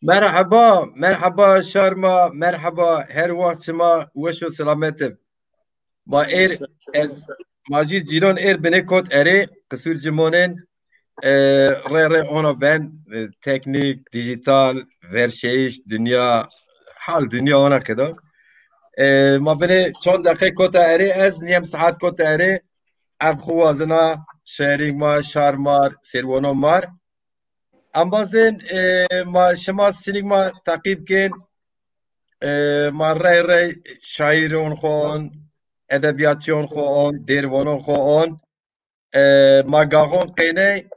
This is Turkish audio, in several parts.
مرحبا مرحبا شارما مرحبا هر وقت شما وشو سلامتم ما ایر از ماجید جیران ایر بنه کد اره قصور جمونن ره ره اونا بن تکنیک دیجیتال ورشیش دنیا حال دنیا اونا کدا ما بنه چون دقیقه کد اره از نیم ساعت کد اره اف خوازنا شهرینگ ما شارمار سیروانو مار ام بازن ما شما ستینگ ما تعقیب کن ما ری ری شاعرون خون ادبیاتیون خون دیروانون خون ما گاغون قینه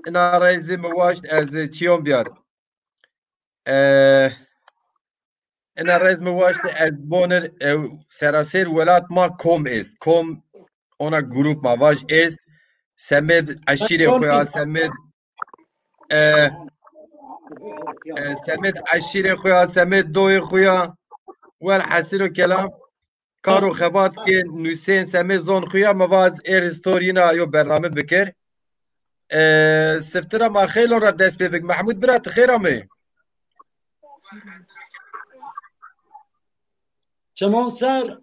اینا ریزی مواشت از چیون بیار اینا ریز مواشت از بونر سراسر ولات ما کوم است کوم اونا گروپ ما واج است سمد عشیر خویا سمد عشیر خویا سمد دوی خویا والحسير كلام كارو خبات كين نوسين سمي زون خويا مواز اير ستورينا يو برنامج بكر سفترا ما خيلو رد دست بيبك محمود برات خير امي شمون سر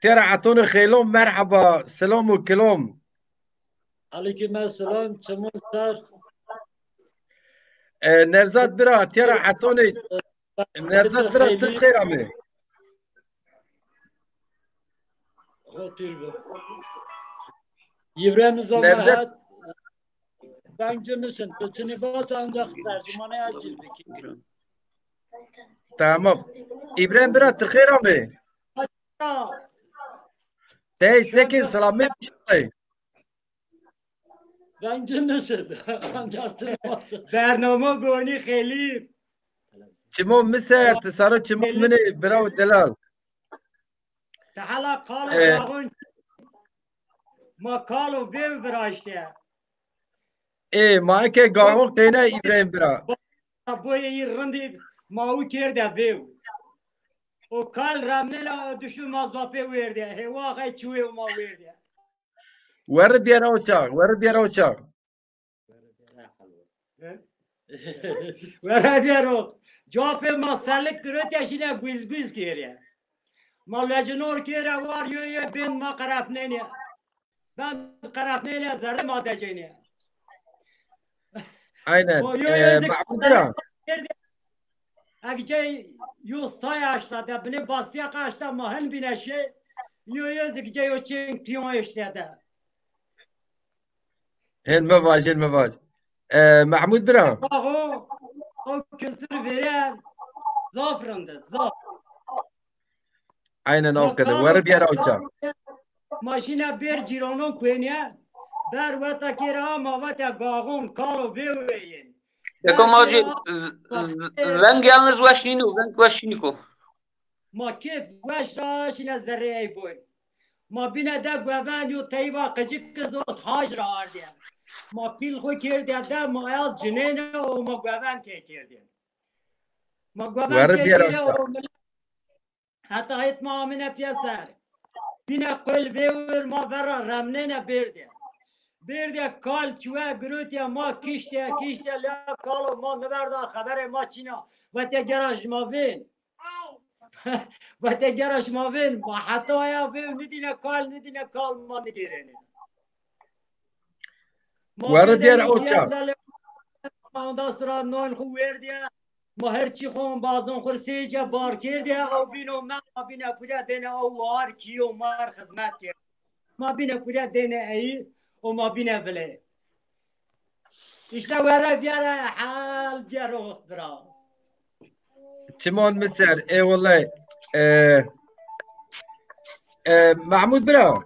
ترى عطونا خيلوم مرحبا سلام وكلام عليكم السلام شمون سر نفزات برات ترى عطوني نفزات برات تسخير امي İbrahim Zamahat bence misin? Bütünü bas ancak tercümanı acil bekliyorum. Tamam. İbrahim Berat تخير امي تاي ساكن سلامت Bence misin? Ancak برنامه گونی خیلی چمو مسر تسارة چمو مني براو دلال تحلا قالو جاغون ما قالو بيو براشته ايه معك قاون قينا إبراهيم برا بوی ای رندی ماو کرده بيو و کال رامنلا دشو مازباپه ورده هوا غي چوي ما ورده ورد بيرا وچاق ورد بيرا وچاق ورده بیارو جواب ما سالک کرد یشینه گویز گویز کیره ما لجنور کیره وار یو بین ما قرف نینه ben قرف نینه زره ما دجینه aynen Mahmud Bira اگه یو سای اشتا ده بنی باستیا قاشتا ماهن بینشه یو زگجه یو چین پیون اشته ده هن مواج محمود Bira o kültür veren zafrandı zaf aynen o kadar ورد بيرا وچاق ماشینا بیر جیرانو کوینه در وقتا کیرا ما وقتا گاغون کارو بیوین Jako macie węg yalnız właśnie węg właśnie ko. ما كيف واش راشنا زرعي بوي ما بينا دا غوان يو تيوا قجيك زوت هاجر اردي ما بيل خو كيردي دا ما يال جنينه وما غوان كيردي ما غوان كيردي حتى هيت ما من بيسار بينا قل بيور ما برا رمننا بيردي قال چوا گروتيا ما كيشتي لا قالو ما نبردا خبر ما چينا وته گراج ما وين وقتی گرش ما وین با حتایا وین ندینه کال ما ندیرنه ورد بیار اوچا ما دسترا نون خو وردیا ما هرچی خون بازون خرسیجا بار کردیا او بینو ما بینه پوریا دینه او وار کیو مار خدمت کرد ما بینه پوریا دینه ای و ما بینه بله işte ورد بیاره حال بیاره وقت برا تيمون مسر اي والله محمود برا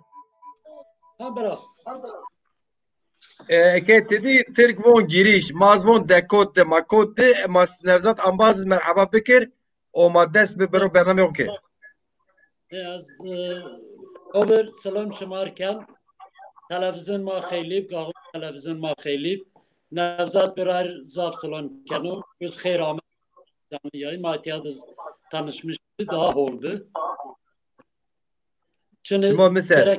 برا كي تدي ترك فون جيريش مازفون دكوت ماكوت ما نفزات انباز مرحبا بكر وما دس ببرو برنامج اوكي از اوبر سلام شمارکن تلویزیون ما خیلی گاهو تلویزیون ما خیلی نفزات برار زاف سلام کنو biz خیر آمد yayın Matiya'da tanışmıştı daha oldu. Şimdi mesela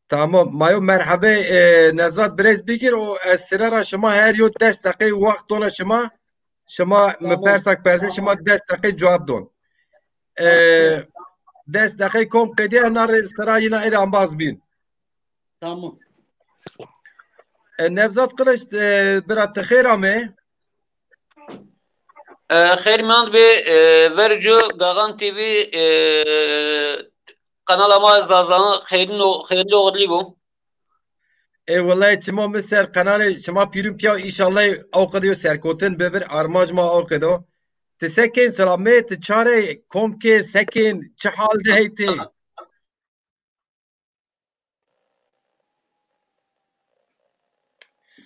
Tamam. Mayo merhaba Nevzat Brez bigir o esrara şuma her yo 10 dakika vakt dona şuma mpersak perse şuma 10 dakika cevap don. 10 dakika kom kediye nar sıra yine ede ambaz bin. Tamam. Nevzat Kılıç biraz tıkhira mı? خير من به ورجو گاغان تیوی kanal ama zazanı خیرین اوغلی بو Vallahi çima mesela kanalı çima pirim ki inşallah avkadiyo serkotin bebir armaj ma avkado. Te sekin selamet çare komke sekin çe halde heyti.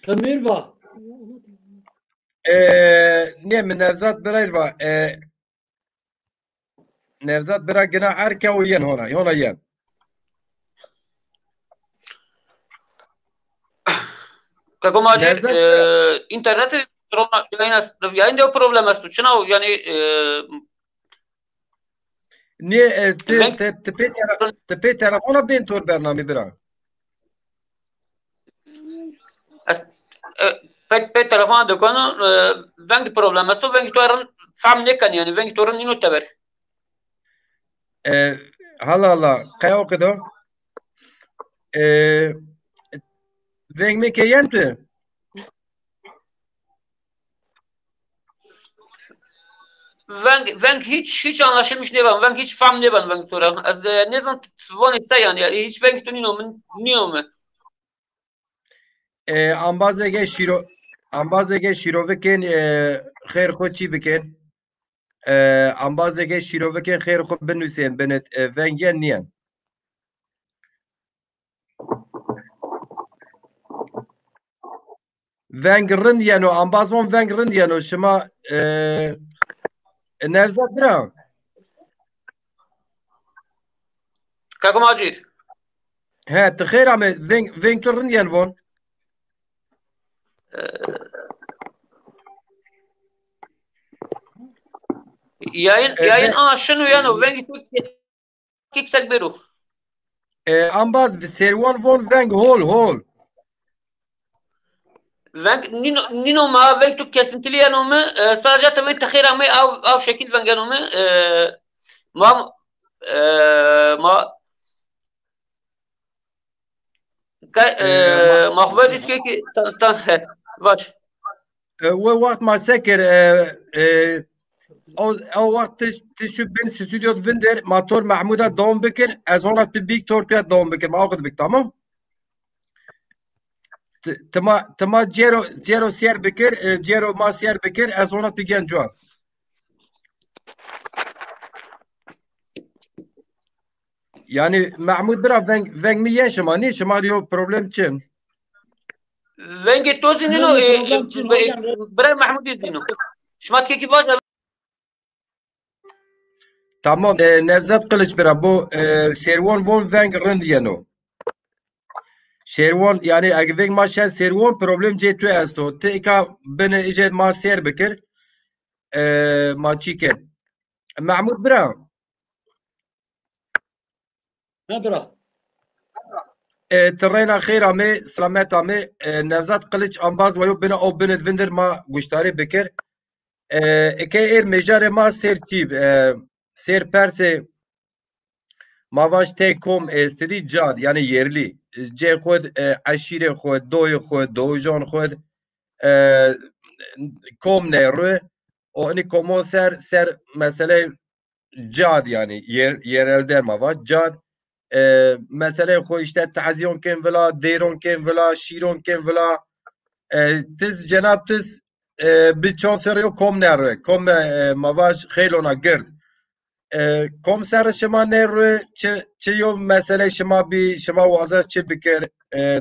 Kamirva. Ne mi Nevzat Beray va. Nevzat Beray gene erke o yen hona. Yona yen. Kako macir Nevzat interneti yayın da problem است چنا yani niye tepe telefona ben tor bername bira. pe telefon dökonu vengi problem است vengi toran fam nekan yani vengi toran ino taber Hala kaya okado. Veng mi ke yente? vengi hiç anlaşılmış ne ben vengi hiç fam ne ben vengi toran az ne zaman von ise yani hiç vengi to nino mu Ambazege şiro vikin خیر خود چی بکن ambazege şiro vikin خیر خود بنویسین benet vengen niyen vengrin diyen o ambazon vengrin diyen o şima Nevzat bira Kako macir he tıkhir ama vengrin diyen von yayın şunu yani vengi to kiksek beru ambaz servan von veng hol Venk nino ma venk tu kesintili yani mı sadece tabii tahir ama av şekil vengen mı ma ma mahvet ki baş ve vakt ma seker o vakt tişu ben stüdyo vinder motor Mahmud'a devam bekir az ona bir torpiyat devam bekir ma okuduk tamam تما جيرو سير بكر جيرو ما سير بكر ازونا بيجان جوان يعني محمود برا فنگ مية شماني شماريو بروبلم چن vengi tozi nino bre Mahmud dino şmat ki baş tamam Nevzat Kılıç bira bu servan von veng rindiyeno Şervan yani eğer maşen servan problem cetu esto tika bene ijet ma ser bikir ma çiken Mahmud bira Ne bırak? ترينا خير عمي سلامات عمي نفزات قلتش أنباز ويو بنا أو بنا فندر ما قشتاري بكر كي إير مجاري ما سير تيب سير برسي ما باش تيكم استدي جاد يعني يرلي جي خود عشيري خود دوجان خود كوم نيرو او اني كومو سر مسألة جاد يعني يرلدر ما باش جاد مسئله خو işte تعزیون کن ولا دیرون کن ولا شیرون کن ولا تز جناب تز bir çonseriyo kom nere kom mavaş xelona gird kom ser şema nere çi yo mesele şema bir şema vaza çi bikir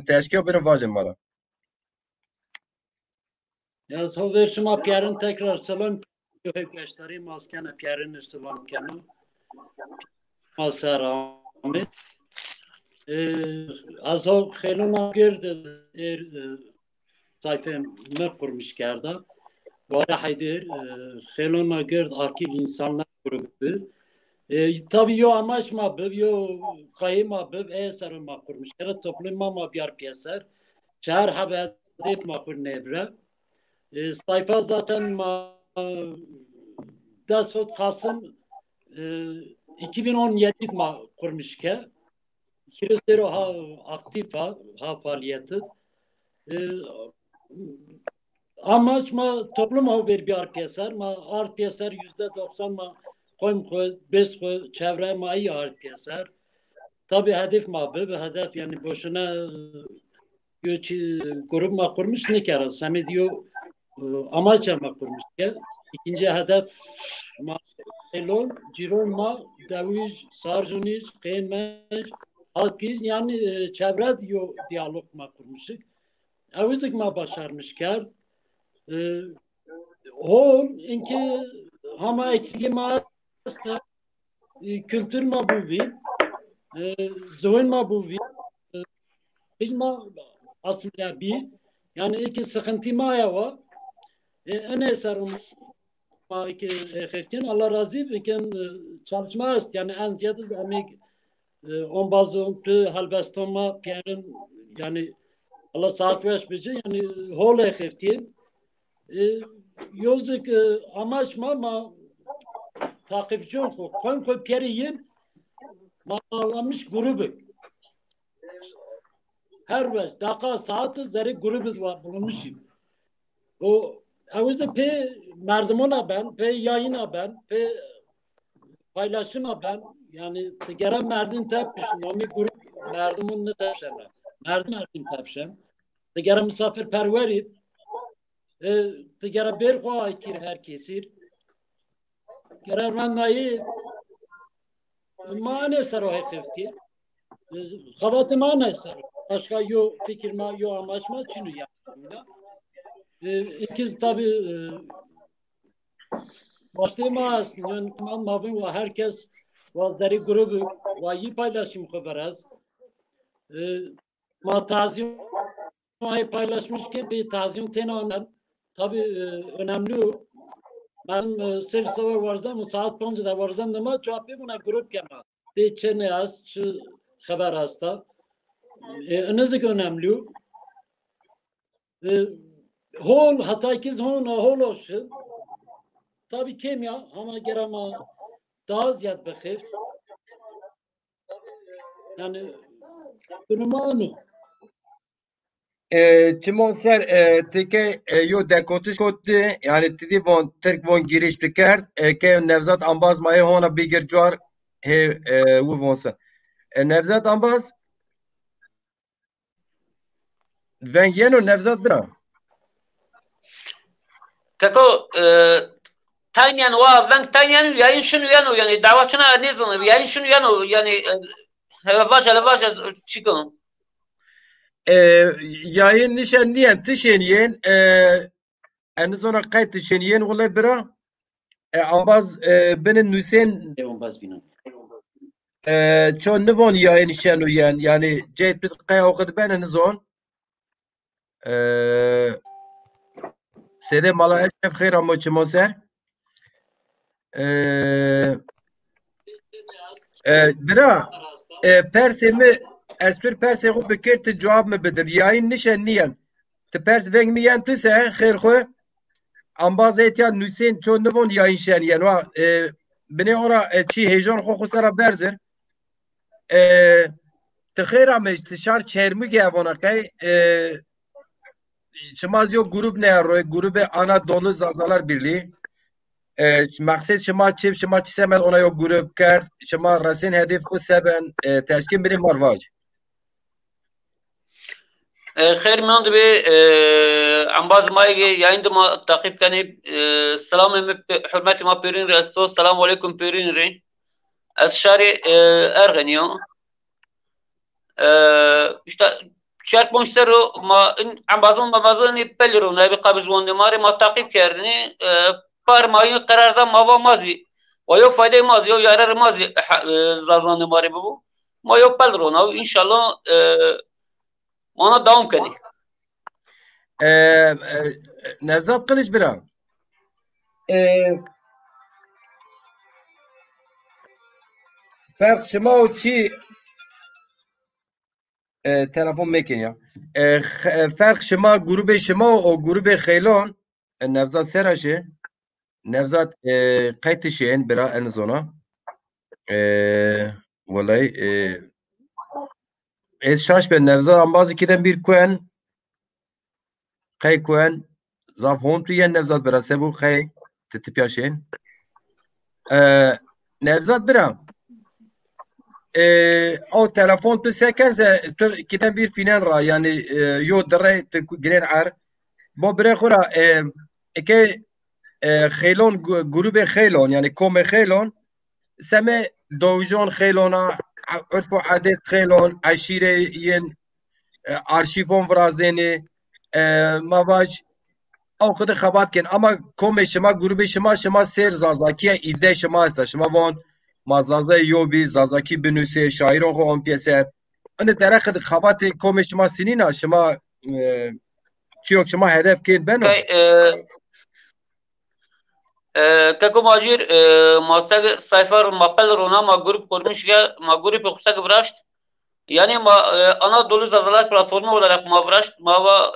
teşkil benim vajim mara Ya savur şuma Pierre'in tekrar selam. Yok yaşları maskene Pierre'in selam kenu. Masar Ahmet. Az o xelona girdi sayfa me kurmuş kerda. Vara haydir xelona gird akil insanlar grubu. Tabii yo amaç mı bu, yo kayma bu, eser ma kurmuş. Kere topluma ma bir piyeser. Çağır haber deyip ma kur nebre. Sayfa zaten ma Dasot Kasım 2017 ma kurmuş ke. Kilisleri ha aktif ha faaliyeti. Amaç ma topluma bir piyeser. Ma art piyeser %90 ma koyum koy, beş koy, çevre ma iyi art piyeser. Tabii hedef ma bu, hedef yani boşuna göçü grup ma kurmuş ne kere. Sami diyor amaç ma kurmuş ke. İkinci hedef ma elon, ciron ma, davuj, sarjuniş, kıymeş, azgiz yani çevre diyor diyalog ma kurmuşuk. Avizlik ma başarmış kar. Hol inki hama eksiki ma hasta kültür ma bu vi, zuhun ma bu vi, bilma aslında bir yani iki sıkıntı ma ya var. Ene eserim ma iki heftin Allah razı olsun çalışma ist yani en ziyade emek on bazı halbeston ma piyerin yani Allah saat vermiş bize yani hol heftin Yozuk amaç ma takipçi oldu. Koy periyin bağlamış grubu. Her beş dakika saati zeri grubu var bulunmuşum. O avuzu pe merdumuna ben, pe yayına ben, pe paylaşıma ben yani tigara merdin tepmişim. Omi grup merdumunlu tepşem. Merdum tepşem. Tigara misafirperveriyim. Tigara bir koa kir herkesir. Gerer manayı mane saro hekefti. Kabatı mane saro. Başka yo fikir ma yo amaç ma çinu yaptığımda. İkiz tabi başlayma aslında man mabin ve herkes ve zeri grubu ve iyi paylaşım kabaraz. Ma tazim paylaşmış ki bir tazim tenanen tabi önemli. Ben sırf sabah varsam saat 5'de varsam ama cevap buna grup kema. Bir çene az, şu haber hasta. Nezik önemli. Hol hatta kiz hol olsun. Tabii kimya ama gerama daha ziyad bekir. Yani durmanı. Çimon ser teke yo dekotiş kotti yani tidi von Türk von giriş bikert ke Nevzat Ambaz maye hona bigir car he bu vonsa. Nevzat Ambaz ben yeno Nevzat bira. Kako tanyan wa ben tanyan yayın şunu yano yani davatçına ne zaman yayın şunu yano yani lavaş çıkın. Yayın nişanliyen tişeniyen en sonra kayıt tişeniyen olay bira. Ambaz benim Hüseyin çon nivon yayın nişanliyen yani cehit bir kaya okudu ben en son. Sede mala eşref khayr ama çimon ser. Bira persemi espir perse xo bikir te cevap mı bedir yayın nişanliyen te pers veng mi yan tise khayr xo ambaz etiyan Hüseyin çon nivon yayın nişanliyen wa beni ora çi heyecan xo sara berzir te khayr ama istişar çermi gevana kay Şimaz yok grup ne yaroy grubu Anadolu Zazalar Birliği maksat şıma çift şıma çisemez ona yok grup kert şıma rasin hedef ku seben teşkin biri marvaj. خير من دبي عم باز ماي يعند ما تعقيب كان سلام حرمتي ما بيرين رأسو السلام عليكم بيرين ري الشاري أرغنيو işte şart monstero ma عم بازون ما بازوني بلرو نبي قبض وندماري ما تعقيب كردني par mayın kararda mava mazi ve yo fayda mazi yo yarar mazi zazan mari bu ma yo pelrona inşallah ona devam kani Nevzat Kılıç bira فرق شما و چی تلفن میکن یا فرق شما گروه شما و گروه خیلان نفذات سرشه نفذات قیتشین برا انزونا والله ez şaş ben nevzat ambazı kiden bir kuen kay kuen zaf hon tu yen nevzat bera sebu kay tetip yaşen nevzat bera o telefon tu sekense kiden bir finan ra yani yo dere tu giren ar bo bere khura eke خیلون گروه خیلون یعنی کم خیلون سمه دوجان خیلونا عرف و عادت خیلون عشیره ین arşivon vrazeni mavaş او خود خبات کن اما کم شما گروه شما سر زازاکی ایده شما است شما وان مازازه یوبی زازاکی بنوسه شاعرون خو اون پیسر انه در خود خبات کم شما سنینا شما چیوک شما هدف کن بنو Kako majir masag sayfar mapel rona ma grup kurmuş ya ma grup kısa kıvraşt. Yani Anadolu Zazalar platformu olarak mavraşt mava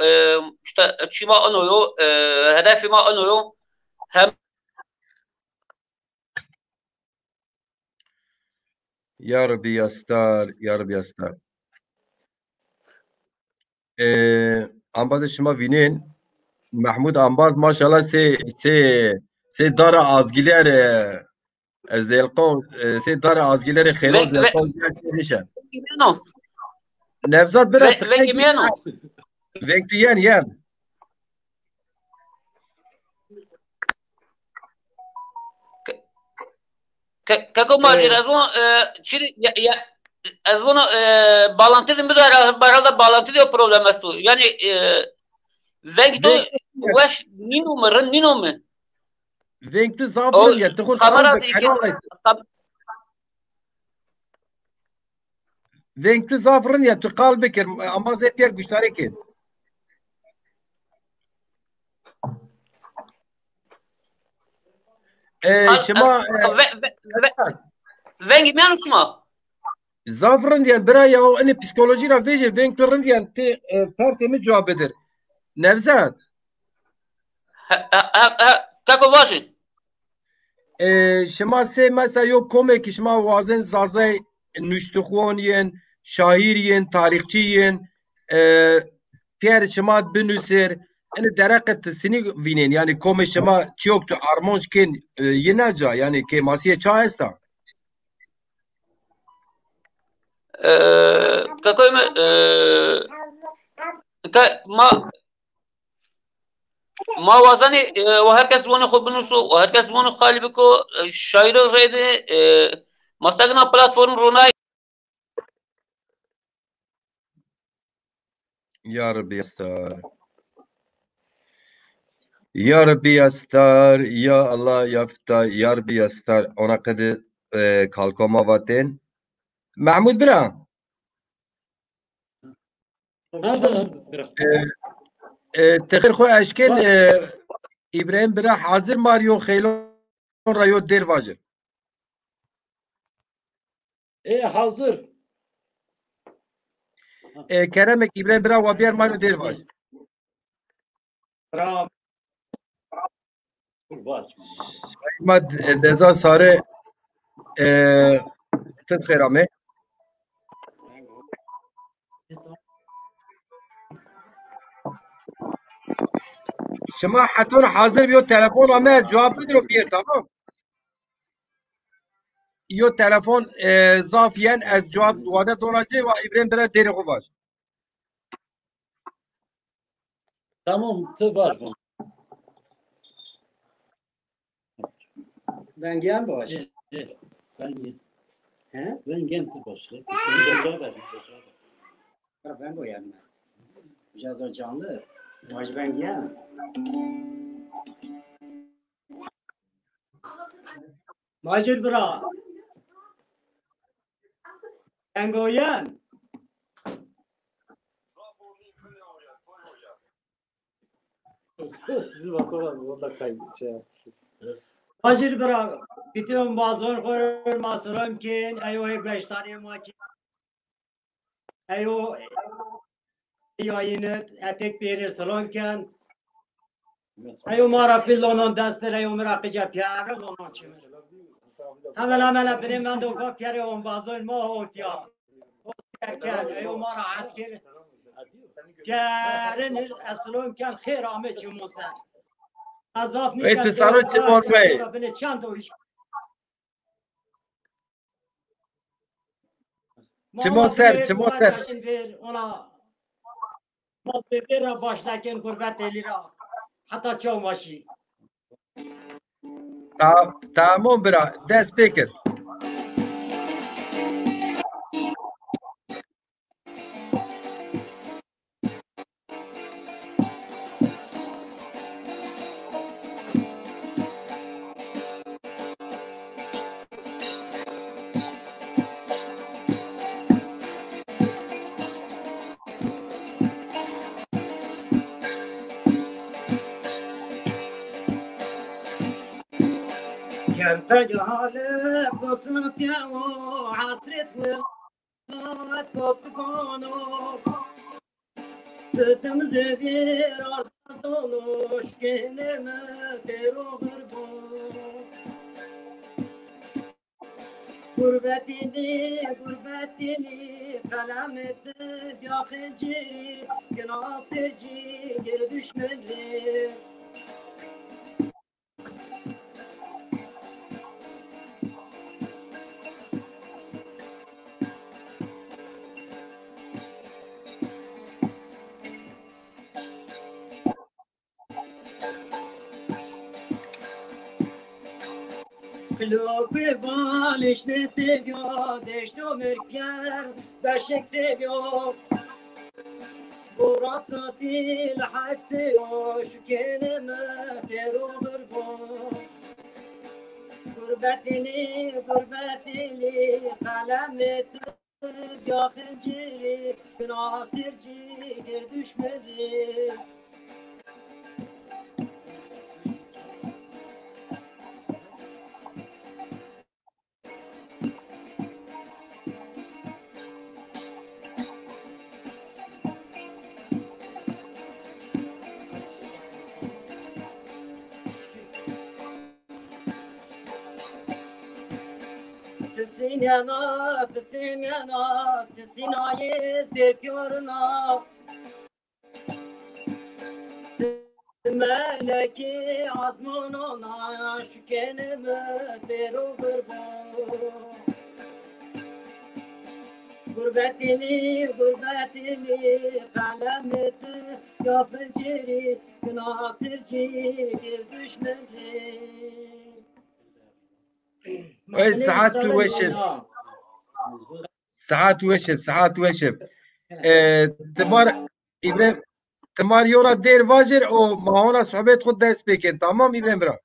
işte çima anoyo hedefima anoyo hem Ya Rabbi yastar ya Rabbi yastar ambaz şuma vinin Mahmud ambaz maşallah se dara azgiler zelqon se dara azgiler xelo zelqon nişan Gimiano Nevzat biraz ve Gimiano Vektiyen yan. Kako majir az onu çiri ya az onu bağlantı değil mi de barada bağlantı diyor problem astu. Yani Vekto waş nino mu? Vekti zafırın ya tıkır kamera Vekti zafırın ya tıkal bekir ama zepiyer güçleri ki. Şema Vengi mi anlatma? Zafırın diyen bira ya o ene psikolojiyle veje venklerin diyen te partimi cevap edir. Nevzat. Kako vaşin? Şema se mesela yok komik şema vazen zazay nüştükhon yen şair yen tarihçi yen Pierre şema binüsir ene deraket sini vinin yani komik şema çiyoktu armonjken yenaca yani ke masiye çayesta. Kako mi ما وازنی و هر کس وانه خود بنوسو و هر کس وانه قالب کو شاعر رده مثلا پلتفرم رونای Ya Rabbi yastar. Ya Rabbi yastar. Ya Allah yafta. Ya Rabbi yastar. Ona kadı kalkoma vaten. Mahmud bira. Tekir xo eşkel İbrahim bira hazır Mario Xeylon rayo dervacı. Hazır. Keremek İbrahim bira ve biyer Mario dervacı. Bravo. Ahmet deza sarı tıt xerame. Şema hatun hazır bir telefon ama cevap verir bir tamam. Yo telefon zafiyen az cevap vade donace ve İbrahim bira deri xubaş. Tamam, var. Ben gel baş. Ben gel. He? Ben gel baş. Ben koyarım. Biraz da canlı. Baş ben gel. Macir bra. Ben koyarım. Sizi bakalım orada kaydı. Hacır bırak. Bütün bazıları koyar masrım ki ayo beş tane maki. Ayo yayını etek verir salonken. Ayo mara pillonon destler ayo mırakıca piyarı onun çımır. Hemen benim ben de ufak yere on bazıları ma hotya. Erken ayo mara asker. Yarın salonken khir Ahmet çumuser. Azaf Ey tu sarı çimon bey. Beni çant o iş. Çimon ser. Şimdi ona bir başlarken gurbet elira hatta çoğmaşı. Tamam bira. Dest pekir. تجهل قصرك يا وحسرت ولاد كوبكونو تتمزبير أرضوش كلمة تيرو غربو غربتني كلامت يا خنجي كناصرجي يردش من لي Klopi baliş ne tebiyo, deşto merker, beşek tebiyo. Burası dil haftıyor, şu kelime terudur bu. Gurbetini, kalem etti, yakıncı, nasirci, gir düşmedi. Tsinayı seviyoruna Meleki azmununa şu kelime terudur bu Gurbetini kalem etti yapıcı nasirci bir düşmedi ساعات وشب تمار إبراهيم تمار يورا دير فاجر أو ما هنا صحبت خود دايس بيكن تمام إبراهيم برا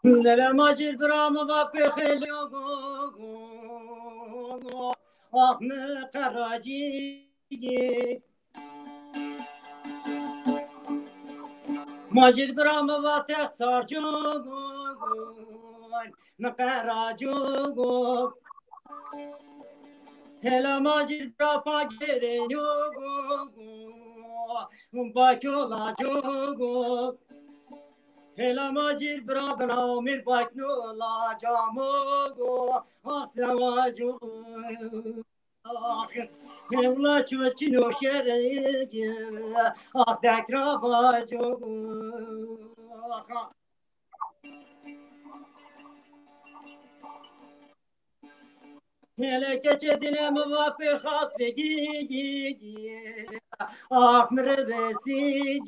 Nelemacil brama vakı khiliyogo Ahme karaci Macil brama vakı sarjogo Mekarajogo Hela macil brapa gerenyogo Bakyola jogo Hela macir brabna mir bakno la jamogo asamajo Hevla çuçino şerege ahtakra bajo hele keçe dilem vakı khas ve gi ah mrebesi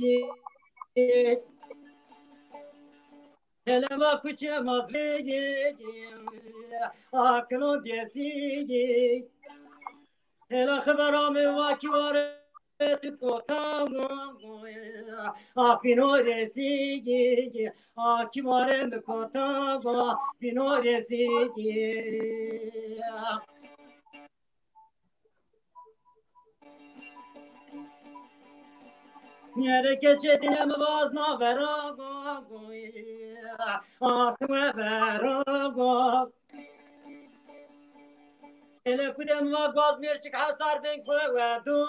hele vakı çemaz ve gi akno desi hele khabaram vakı var kotam apino resi akimare kotaba pino resi Yere geçedine mi vazna verago akme verago ele kudem va gaz mirçik hasar ben koy du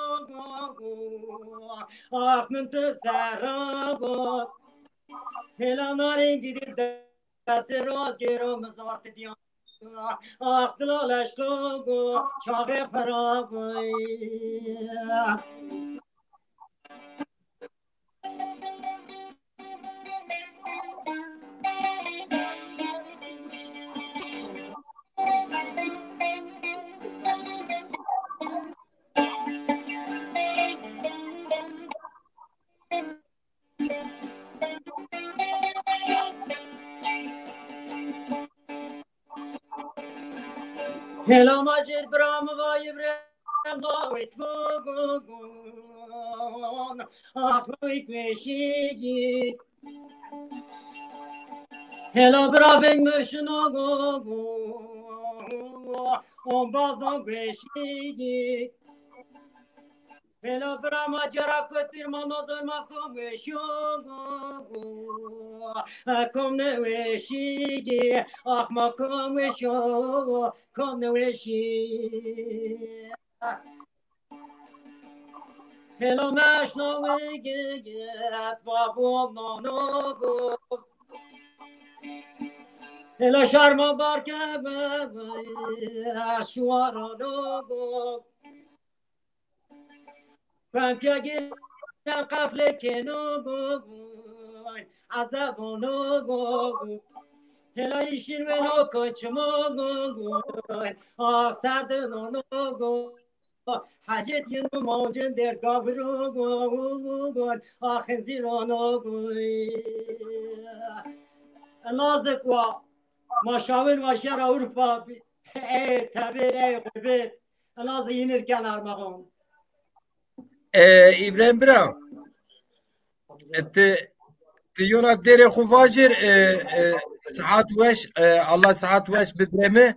ah min te zarago hele narin gidip de seroz gero mezart diyan ah dilal aşkı çağı ferago Hela majir bram vay bram davit vugun ahloik meşigi Hela braveng müşnogu on bazdan greşigi Hela brama jarakut bir mamazın makom veşogu kom ne veşigi ah makom veşogu kom ne veşigi Hela meşno veget babom nonogu Hela şarma barke şuaranogu Ben piyagil kafle kenogu azabanogu Hela işin ve no koçmogu ah sardın onogu Hacet yenu mavcın der gavrugu ah henzir onogu Nazik wa maşavin maşar Avrupa tabir gıbet Nazik yinirken armağan İbrahim Bira Tiyona dere xuvajir saat weş Allah saat weş bidreme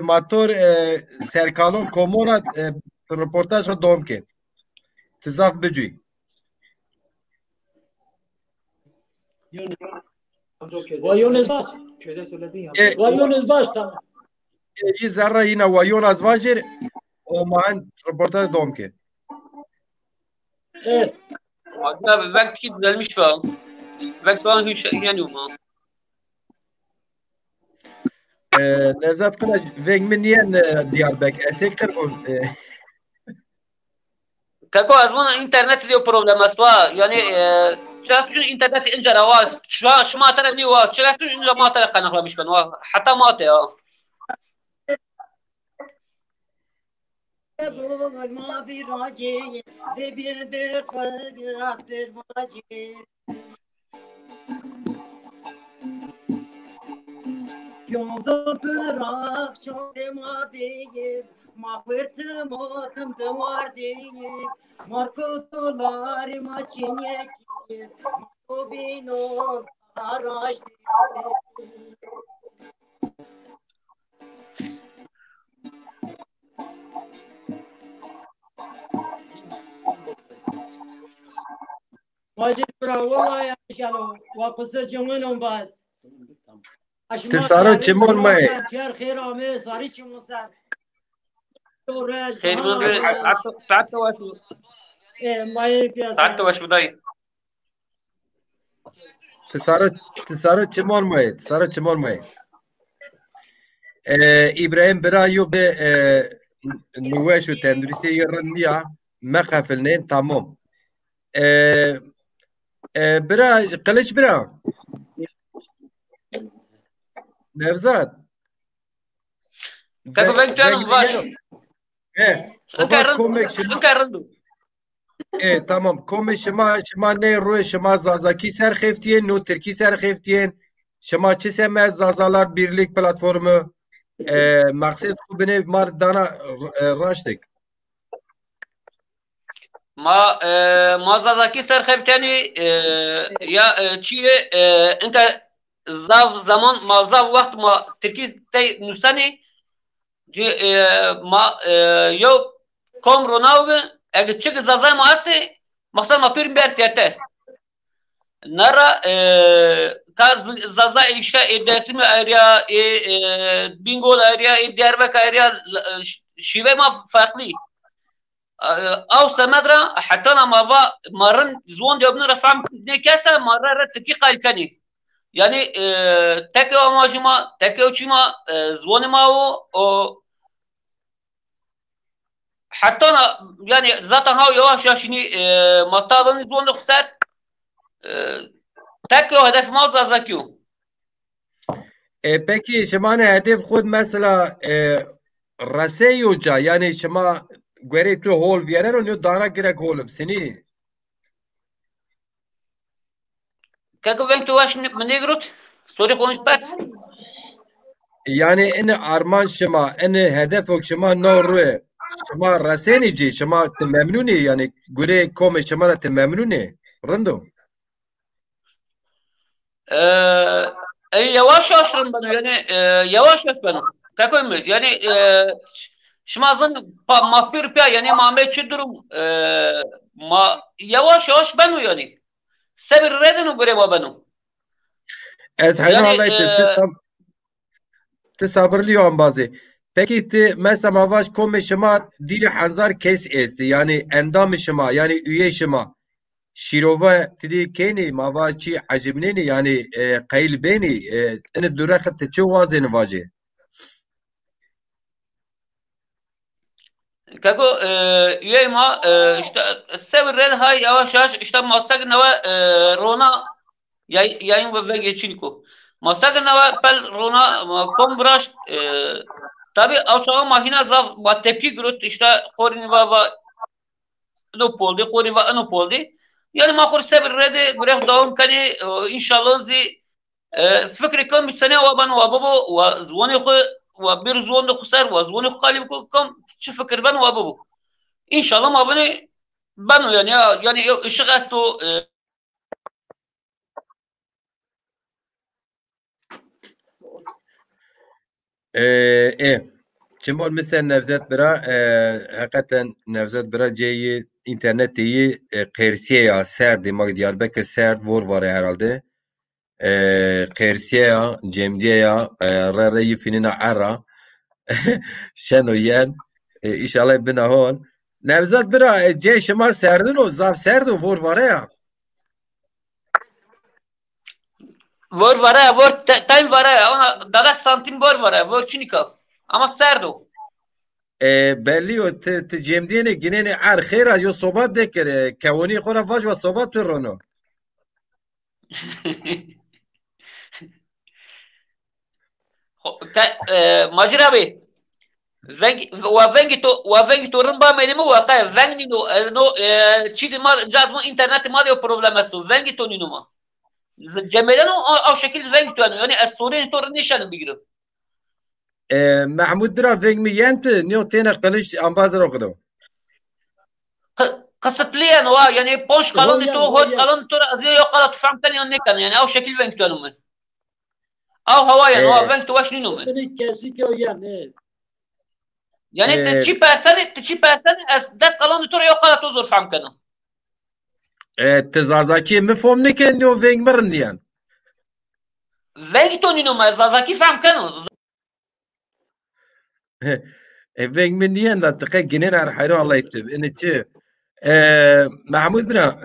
motor serkalon komona reportaj domke tizaf bicü Vayonez baş. Vayonez baş tamam. iyi zarra yine vayon az vajir o man reportaj domke Evet. Abi vakti düzelmiş falan. Vakti falan hiç yanıyor mu? Nevzat Kılıç vengmeniyen Diyarbakır esektir bu Kako az bana internet diyor problem asla. Yani şahsen internet ince ravaz. Şu ma taraf niye var? Şahsen ince ma taraf kaynaklamış ben. Hatta ma ya. ما في راجي بيد قاس بالواجي يوم ذكرك شو ما ديب ما فرت موتم دوار ديب ماركو دولار ما تشينيك ما بينو راج واجد والله يا شالو وقصر جمونهم باز Tesaro çimon may خير خير امي صاري چمون سر خير من ساعات واش ماي بيا ساعات واش بداي Tesaro çimon may İbrahim Bira yo be nüveş u tendrisi yarındiya mekafilneyn tamam Bira Kılıç Bira Nevzat Kako venk tu yanım baş. Baba komek şema. Inkarındu. Tamam. Komek şema ne ruh şema zazaki serxeftiyen no Türkiye serxeftiyen. Şema çi semet zazalar birlik platformu. Maksat kubine mar dana raştık. Ma zazaki serxefteni ya çiye inka zav zaman ma zav vakt ma Türkiye te nusani ma yo kom ronavge eğer çık zazay ma asti maksat ma pür bertiyete nara ka zazay işte dersimi area bingo area Diyarbakır area şive ma farklı او سمدرا حتى انا مرن زون دي ابن رفع نكاسه مرة تكي قال كني يعني تكي ماجما تكي وشما زون ما او حتى انا يعني ذات هاو يواش شني مطالن زون خسر تكي هدف ما زاكيو Peki şema ne hedef خود mesela raseyoca yani şema göre tu hol veren onu dana gerek holum seni. Kako ben tu vaş ne grut? Sorry konuş pat. Yani en arman şema en hedef o şema noru şema rasenici şema te memnuni yani göre kom şema te memnuni rando. Yavaş yaşlarım bana yani yavaş yaş benim. Kako mi? Yani Şimazın mahpir pya yani Mehmet Çudurum ma yavaş yavaş ben yani. Sabır redin göre ma benim. Ez hayran alayım te sabırlıyım bazı. Peki te mesela mavaş kom şema diri hazar kes esti yani endam şema yani üye şema. Şirova tedi keni mavaşçı acibneni yani qayl beni ene durakh te çuvazın vacı. Kako üyeyma işte sabır red hay yavaş yavaş işte masak nava rona yayın ve geçinko. Masak nava pel rona kom braş tabi avçağı mahina zav va tepki grut işte korin va no poldi korin va no poldi. Yani mahur sabır red gref davam kani inşallah zi fikri kam bir sene ve ben ve baba ve zvoni xu ve bir zvoni xusar ve zvoni xalib kam şu fikir ben ve baba. İnşallah ma beni ben yani ışık asto Çimol mesela Nevzat Bira hakikaten Nevzat Bira ceyi interneti Qersiye ya serdi mag Diyarbakır serd vor var herhalde. Qersiye ya Cemdiye ya rarayı finina ara şeno yen inşallah bina hon. Nevzat Bira ceyi şema serdin o zaf serdi vor var ya. vor var vor time var ona daga santim vor çinika ama serdo. belli o te Cemdiye ginene ar khira yo sobat dekere kavuni khona vaj ve sobat rono. Macir abi vengi to rumba medimi waqta vengi no çidi ma cazma internet ma diyor problem asto vengi to ninuma cemeden o şekil vengi to yani as-Suriye to nişan bigiro Mahmud Bira vengi mi yente niyo tena qalish ambazar okudu. Kısıtlayan yani ponş kalın to hot kalın to aziyo yok kalat famkan yani ne kan yani o şekil vengi to yani او هوا يعني هو بنك واش نينو يعني تشي بيرسن داس قالون تور يو قالت تزور فهم كانوا تزازاكي مفهوم نكن نو فينج مرنديان فينج تو نينو ما زازاكي فهم كانوا فينج من ديان لا تقي جنين على حيران الله يكتب ان تشي محمود بنا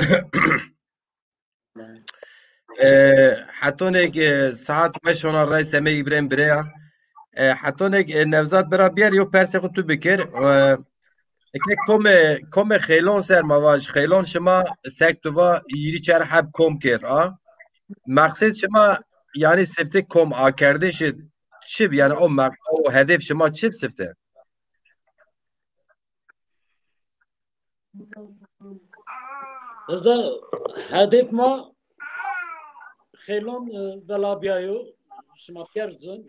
حتونك ساعت مشون الرئيس سمي إبراهيم بريا حتونك نفزات برا بير يو برسي خطو بكر كم خيلون سر مواج خيلون شما سكتوبا يري چر حب كم كر مقصد شما يعني سفته كم آکرده شد çip yani o hedef şema çip sifte. Eza hedef ma خیلون بلابیایو شما پیرزن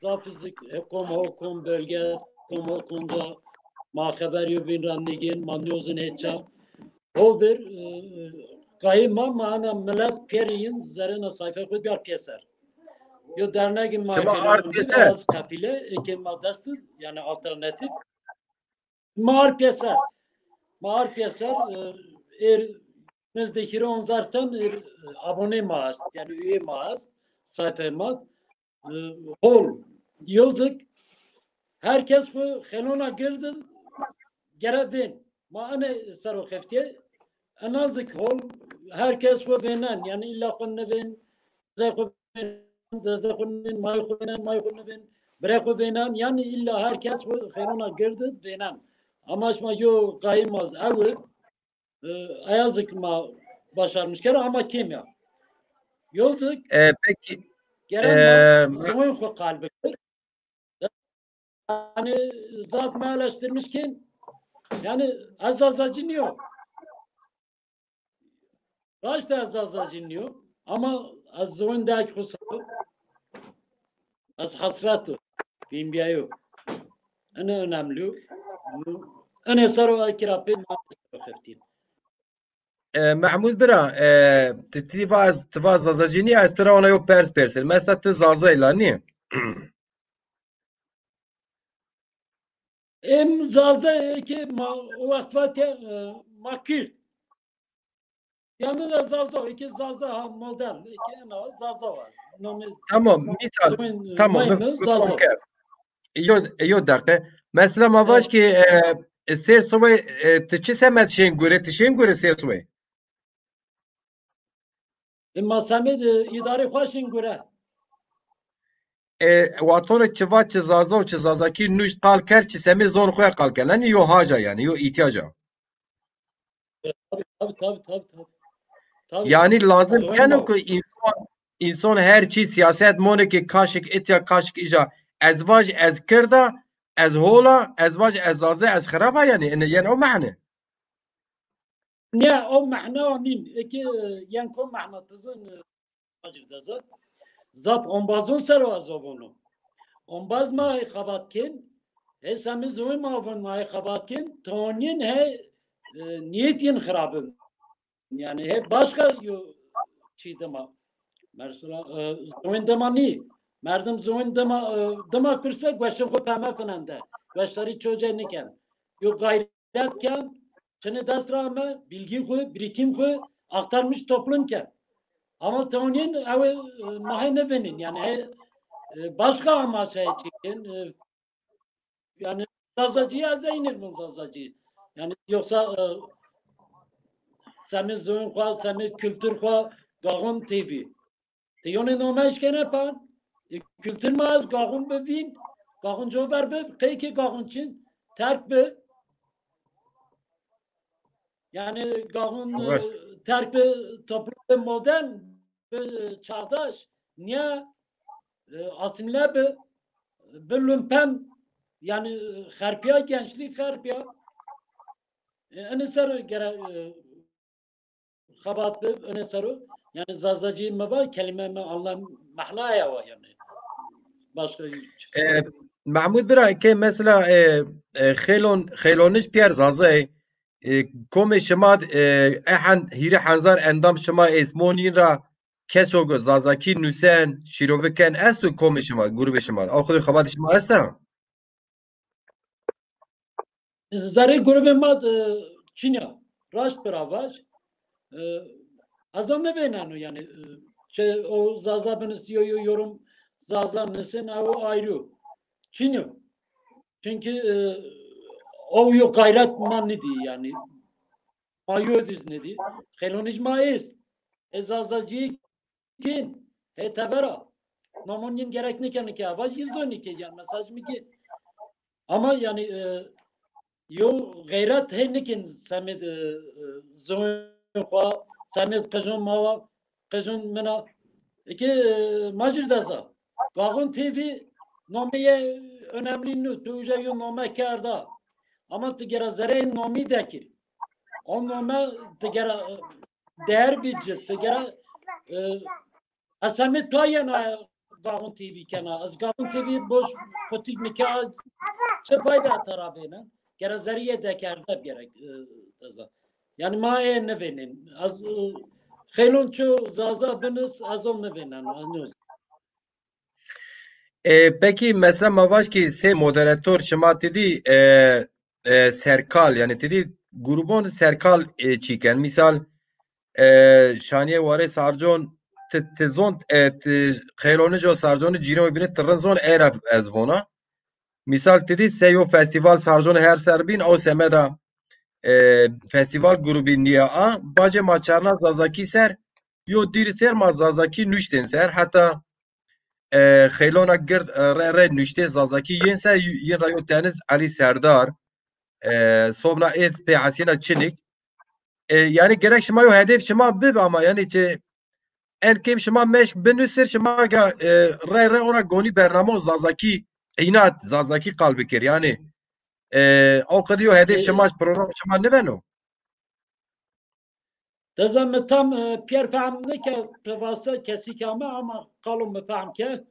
زافیزک هکم bölge konuda ma haberiyo bin randegin manyozun hecha o bir kayma mana millet periyin zarına sayfa koy bir keser yo derneğin Şema az kapile ki madastı yani alternatif mar keser Nezdeki on zaten abone maast yani üye maast sayfa maast hol yazık herkes bu helona girdi gerebin ma ana saro khefti anazik hol herkes bu benen yani illa kunne ben zakun may ben breko benen yani illa herkes bu helona girdi benen ama şma yo kaymaz evi yazık ma başarmışlar ama kim ya? Yazık. Peki. Zaman ko kalbi. Yani zat mağlaştırmış kim? Yani azazacınıyor. Kaç da azazacınıyor. Ama az zamandaki kusur. Az hasratı. Bilmiyorum. En önemli. En sarı kirapı mağlaştırmıştım. Mahmud bira tiva zazajini espera ona yo pers persel. Mesela te zazayla niye? Em zaza ki vakfate makil. Yani da zaza iki zaza ha model iki ana zaza var. Tamam misal tamam zaza. Yo dakika. Mesela ma baş ki ser sobe te semet şeyin göre ser sobe. Ama samet idare hoşin göre. Watona çiva çizaza çizaza ki nuş kal ker çi semi zon khoya kal ker. Yani yo haja yani yo ihtiyaca. Tabii. Yani lazım kenu ki insan her çiz siyaset mone ki kaşık etya kaşık ija ezvaj ez kirda ez hola ezvaj ez zaze ez kharaba yani o mane. Ne o mahna min ki yan kom mahna tızın acırda zat onbazun sero azovunu. Onbaz ma khabatkin hesamiz oy mavun ma khabatkin tonin he niyetin kharabın. Yani hep başka çiğdema. Mesela zoindemani. Merdim zoindema kırsa güçlü pema kanında. Güçleri çocuğa niken. Yo gayretken çene destrame bilgi koy, birikim koy aktarmış toplumken. Ama tonin ave mahine benin yani başka amaçla çekin. Yani zazacıya zeynir bu zazacı. Yani yoksa semiz zoin kwa, semiz kültür kwa, gağın TV. Tiyone nomeş gene pan. Kültür maz gağın bebin. Gağın jober be, peki gağın için terk be. Yani gağın terk be toplum modern be çağdaş. Niye asimle be lümpem yani harpiya gençlik harpiya. Ene sarı gere Xabat be öne sarı yani zazacı mı kelime mi anlam mahlaya var yani başka Mahmud bira ki mesela xeloniş pier zazay kom şema ehan hire hanzar endam şema esmonin ra keso go zazaki nusen şiroviken estu kom şema grup şema axudu xabat şema asta Zare grubu mad Çin'e rast beraber azam ne beynano yani o zaza ben istiyor yorum zaza nesin o ayrı Çin'e çünkü o yok gayret man ne diye yani mayodiz ne diye xeloniş mayız zazacı kin tabera namonun gerek ne ki avaj izoni ki yani mesaj mı ki ama yani yo gayret hennekin samet zoin kwa samet kajun mawa kajun mena ki majir daza Gağın TV nomeye önemli nü. Tüceyi nome kerda. Ama tigera zere nomi dekir. O nome tigera değer bici. Tigera asami toyena Gağın TV kena. Az Gağın TV boş kutik nikah çe fayda tarabına. Gera zeriye dekerda gerek. Yani maaye ne benim. Az Xelon ço zaza biniz az on ne benim. Anlıyoruz. Peki mesela mavaş ki se moderatör şema dedi serkal yani dedi grubun serkal çiken misal şaniye vare sarjon tezon xelonu jo sarjonu cino bine tırnzon erab ezvona misal dedi seyo festival sarjon her serbin o semeda festival grubi niya a baje maçarna zazaki ser yo dir ser ma zazaki nüşten ser hatta خیلونا گرد ره نشته زازکی ین سه ین رایو تنز علی سردار صبنا از pe hasina çilik yani gerek şema yo hedef şema bib ama yani çe en kim şema meş benüsir şema ga re ona goni bernamo zazaki inat zazaki kalbikir yani o kadar hedef şema program şema ne beno Dezem tam Pierre fahmne ke pevasa kesik ama kalım mefaham ke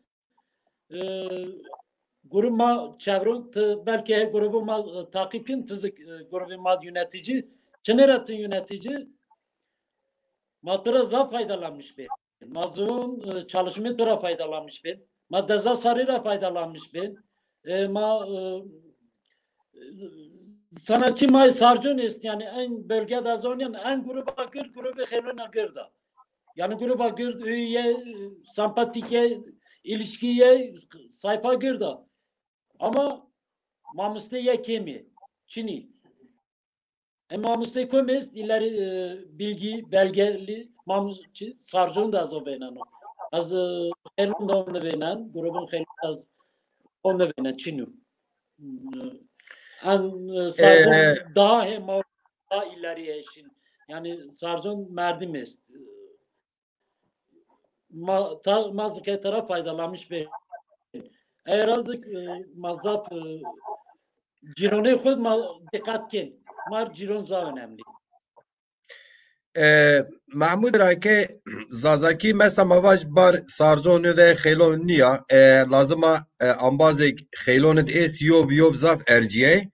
grubuma çevrun belki grubuma takipin tızık grubuma yönetici çeneratın yönetici matara za faydalanmış bir mazun çalışmayı tura faydalanmış bir madeza sarıyla faydalanmış bir sanatçı may sarcın ist yani en bölgede azonyan en gruba gır grubu xelona gırda yani gruba gır üye sempatike ilişkiye sayfa gırda ama mamuste yekemi Çin'i mamuste komest ileri bilgi belgeli mamusçı sarcın da azo beynano az xelonda onu beynan grubun xelon az onu beynan Çin'i Sarjon daha hem daha ileriye işin. Yani Sarjon merdim est. Mazık taraf faydalanmış bir. Eğer azık mazap cirone khud dikkat kin. Mar ciron za önemli. Mahmud Rake Zazaki mesela mavaş bar Sarzonu de xelon niya lazıma ambazek xelon es yob zaf erciye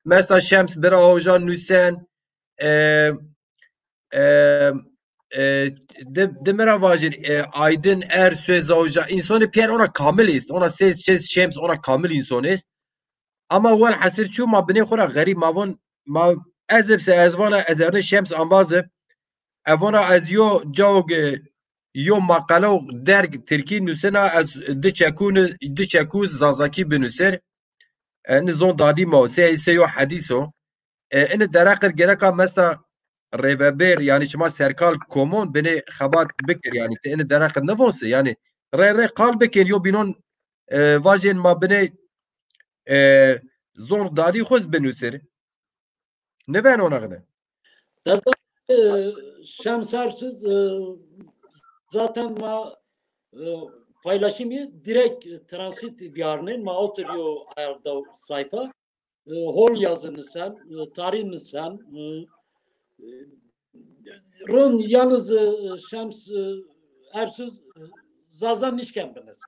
mesela Şems bira hocan Nüsen demira vajir Aydın er söz hoca insanı pier ona kamil ist ona ses Şems ona kamil insan ist ama vel hasir çu ma bine khora garip ma ezib se ezvana ezerne Şems ambazib evana az yo jawg yo maqalo derg Türkiye nüsena az diçekuz zazaki binüser nizon dadi ma se yo hadiso en derakit gereka mesela reveber yani şuma serkal komon beni xabat bikir yani en derakit ne vonse yani re kal bikir yo binon vajen ma beni zon dadi xuz binüser ne ben ona kadar Şemsarsız zaten paylaşımı direkt transit diyarının oturuyor ayarda sayfa hol yazını sen tarihini sen Ron yalnız Şems ersüz zazan işkembeniz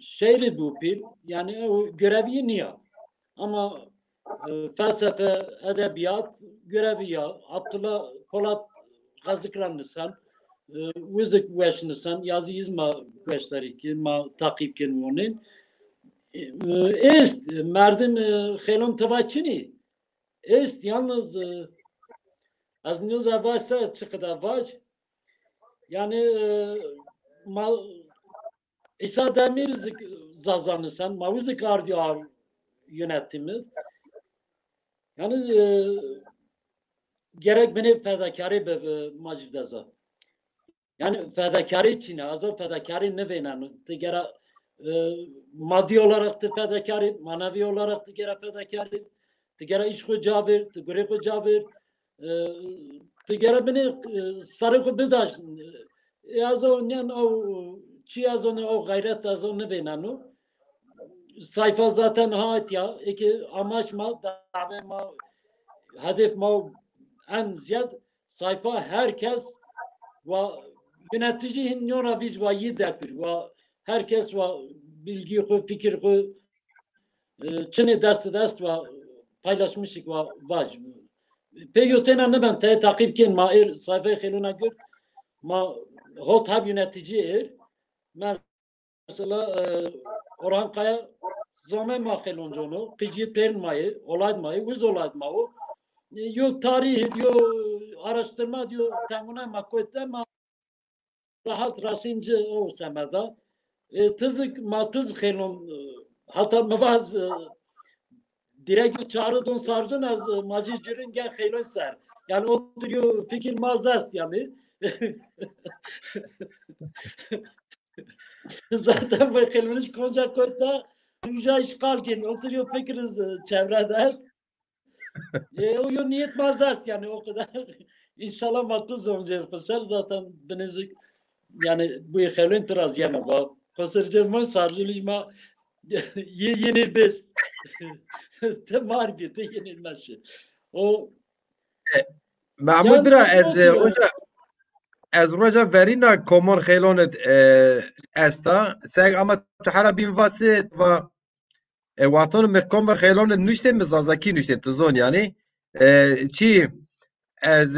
şehri bu pil yani o görevi niye ama felsefe, edebiyat görevi ya. Abdullah Polat gazıklanırsan, müzik veşnırsan, yazı yazma veşleri ki, ma takip kenin onun. Est, merdim xelon tabaçini. Est, yalnız az nüza başsa çıkıda baş. Yani İsa Demir zazanırsan, ma müzik ardiyar yönetimiz. Yani gerek beni fedakarı be macivdaza. Yani fedakarı için azı fedakarı ne beynan? Gerek maddi olarak da fedakarı, manevi olarak da gerek fedakarı. Gerek işku cabir, gerek cabir. Gerek beni sarıkı bidaş. Azı onun o çi az onu o gayret az onu benanu sayfa zaten hayat ya iki amaç ma dave ma hedef ma en ziyad sayfa herkes ve yönetici hinnora biz ve yedepir ve herkes ve bilgi ko fikir ko çini dest ve paylaşmışık ve vaj peyotena ne ben takip kin mair sayfa xeluna gör ma hot hab yönetici mesela Orhan Kaya zaman mahkelon jonu qijit permayı olaymayı biz olaymayı yo tarih yo araştırma diyor temuna makotte ma rahat rasinci o semada tızık matuz xelon hatta mabaz direkt çağrıdın sarjın az macicirün gel xelon ser yani oturuyor fikir mazas yani zaten bu xeloniş konca koyta Yüce işgal gelin oturuyor fikiriz çevrede o yo niyet mazas yani o kadar inşallah matuz olacak pasar zaten benezik yani bu xelon biraz yana bu pasırcı sarjılma yeni best temar bir de yenilmez o Mahmud bira ez roja verina komor xelonet esta seg ama tuhara bin vasit ve watan me komor xelonet nüşte mezazaki nüşte tuzon yani çi ez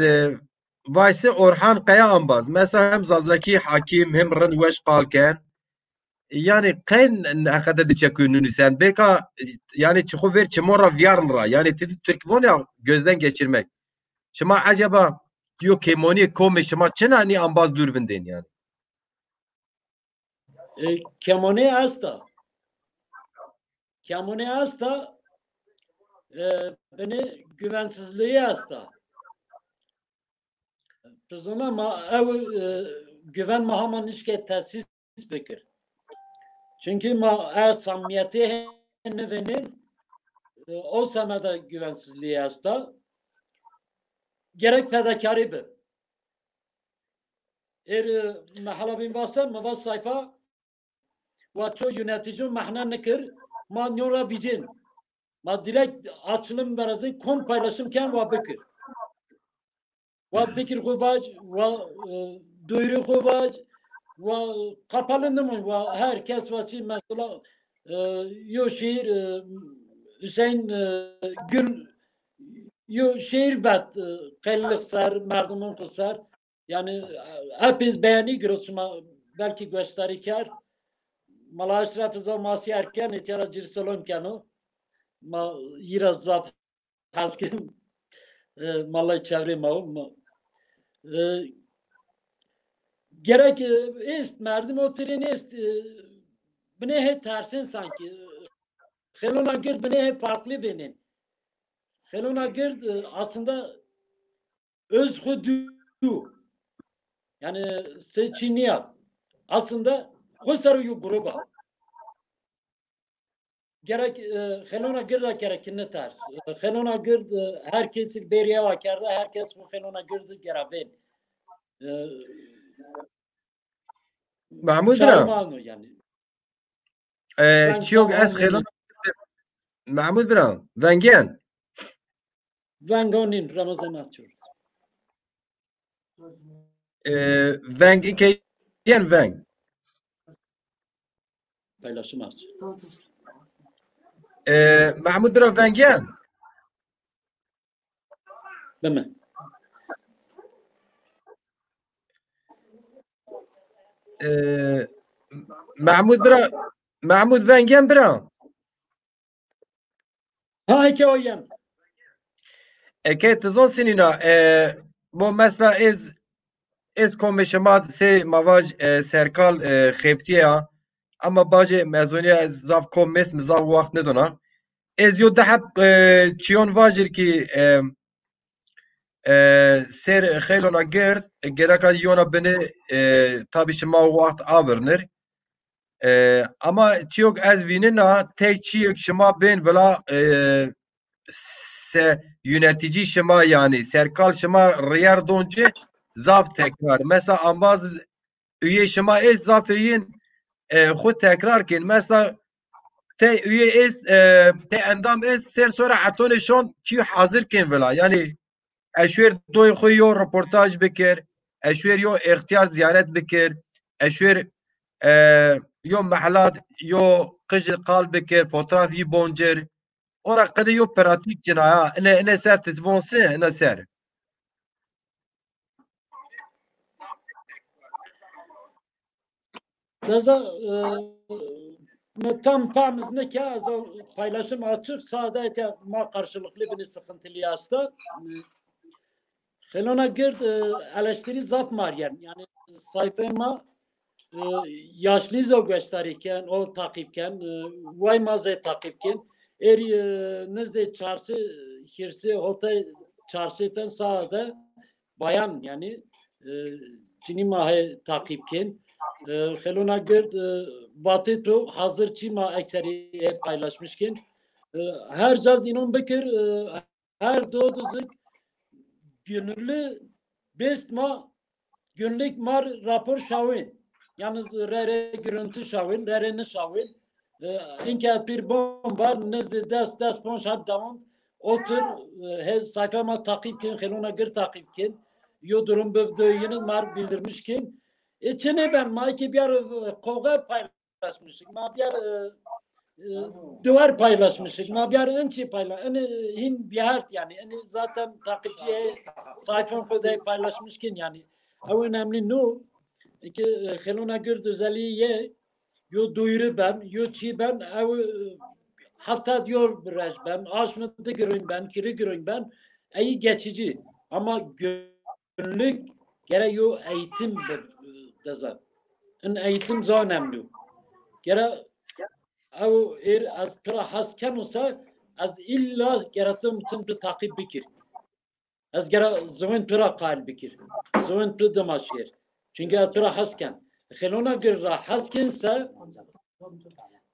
vayse Orhan Kaya ambaz mesela hem zazaki hakim hem ren weş qalken yani qen akada de çekününü sen beka yani çıkı ver çimora vyarnra yani Türkvon ya gözden geçirmek şuma acaba diyor kemoni kome şuma çenani ambaz dürvünden yani kemoni hasta beni güvensizliği hasta Tuzuna ma ev güven mahaman işke tesis bekir. Çünkü ma samimiyeti benim o semada güvensizliği hasta gerek fedakarı bir. Mahala bin basar ma bas sayfa ve çoğu yönetici mahna nekir ma nyora bicin ma direkt açılım berazı kom paylaşımken ve bekir. Ve fikir kubaj ve duyuru kubaj ve kapalı mı ve herkes vaçi mesela yo şehir Hüseyin Gül yo şehir bet kıllık sar merdumun kısar yani hepiniz beğeni görüyorsunuz belki gösterikar malaş rafıza masi erken itiyara cirsalon kanu ma yiraz zaf haskim malay çevre mağum gerek ist merdim o treni ist bine hep tersin sanki Xelona Gird bine hep farklı benim Xelona Gird aslında özgüdü yani seçiniya aslında Kosaruyu gruba gerek Xelona Gird'a gerekini ters Xelona Gird herkesi beriye vakarda herkes bu Xelona Gird'ı geraben Mahmud bira yani çok az Xelona Mahmud bira vengen Vengonin Ramazan açıyor veng ike yen veng paylaşım açıyor Mahmud bira vengen değil mi? Mahmud vengen bira Ha iki o yan eke tizon sinina bu mesela ez komisyonat se mavaj serkal xeftiye ama baje mezuniye zaf komis mizav vakt nedona ez yo dehab çiyon vajir ki ser xelona gird gereka yona beni tabi şima vakt avernir ama çiyok ez vinina tek çiyok şima ben vela se yönetici şima yani serkal şima riyar donce zaf tekrar mesela ambaz üye şima ez zafeyin خود تکرار کن مثلا ته üye es te endam es ser sonra atole şon çi hazır ken vela yani eşver doy khoyo röportaj bikir eşver yo ihtiyar ziyaret bikir eşver yo mahalat yo qij qal bikir fotoğraf yi boncer ora qede yo pratik cinaya ene ser tizvonse ene ser tam pamızını ki az paylaşım açık sadece ma karşılıklı bir sıkıntılı hasta. Helona gird eleştiri zaf var yani sayfama yaşlı zo gösterirken o takipken vay maze takipken nezde çarşı hirsi hotel çarşıdan sağda bayan yani Çin'i mahe takipken Helona gird batı to hazır çima ekseri paylaşmışken her caz inon bekir her doğduzuk gönüllü best ma günlük mar rapor şavin yalnız rere görüntü şavin rerenin şavin inke bir bomba nezde dest ponş hab devam otur sayfama takipken Helona gird takipken yo durum bövdüğünü mar bildirmişken İçine ben maiki bir kavga paylaşmışım. Ma bir duvar paylaşmışım. Ma bir ençi paylaşmışım. Hem bir hart yani. Zaten takipçiye sayfam kadar paylaşmışken yani. O önemli no. Ki Helona Gird özelliği yo duyuru ben, yo çi ben, hafta diyor biraz ben, aşmıda görün ben, kiri görün ben. İyi geçici. Ama günlük gerek yo eğitim dazan. En eğitim zor önemli. Gerek o az tıra hasken olsa az illa geretim tüm bir takip bikir. Az gerek zaman tıra kal bikir. Zaman tıra damaşır. Çünkü tıra hasken. Helona girra haskense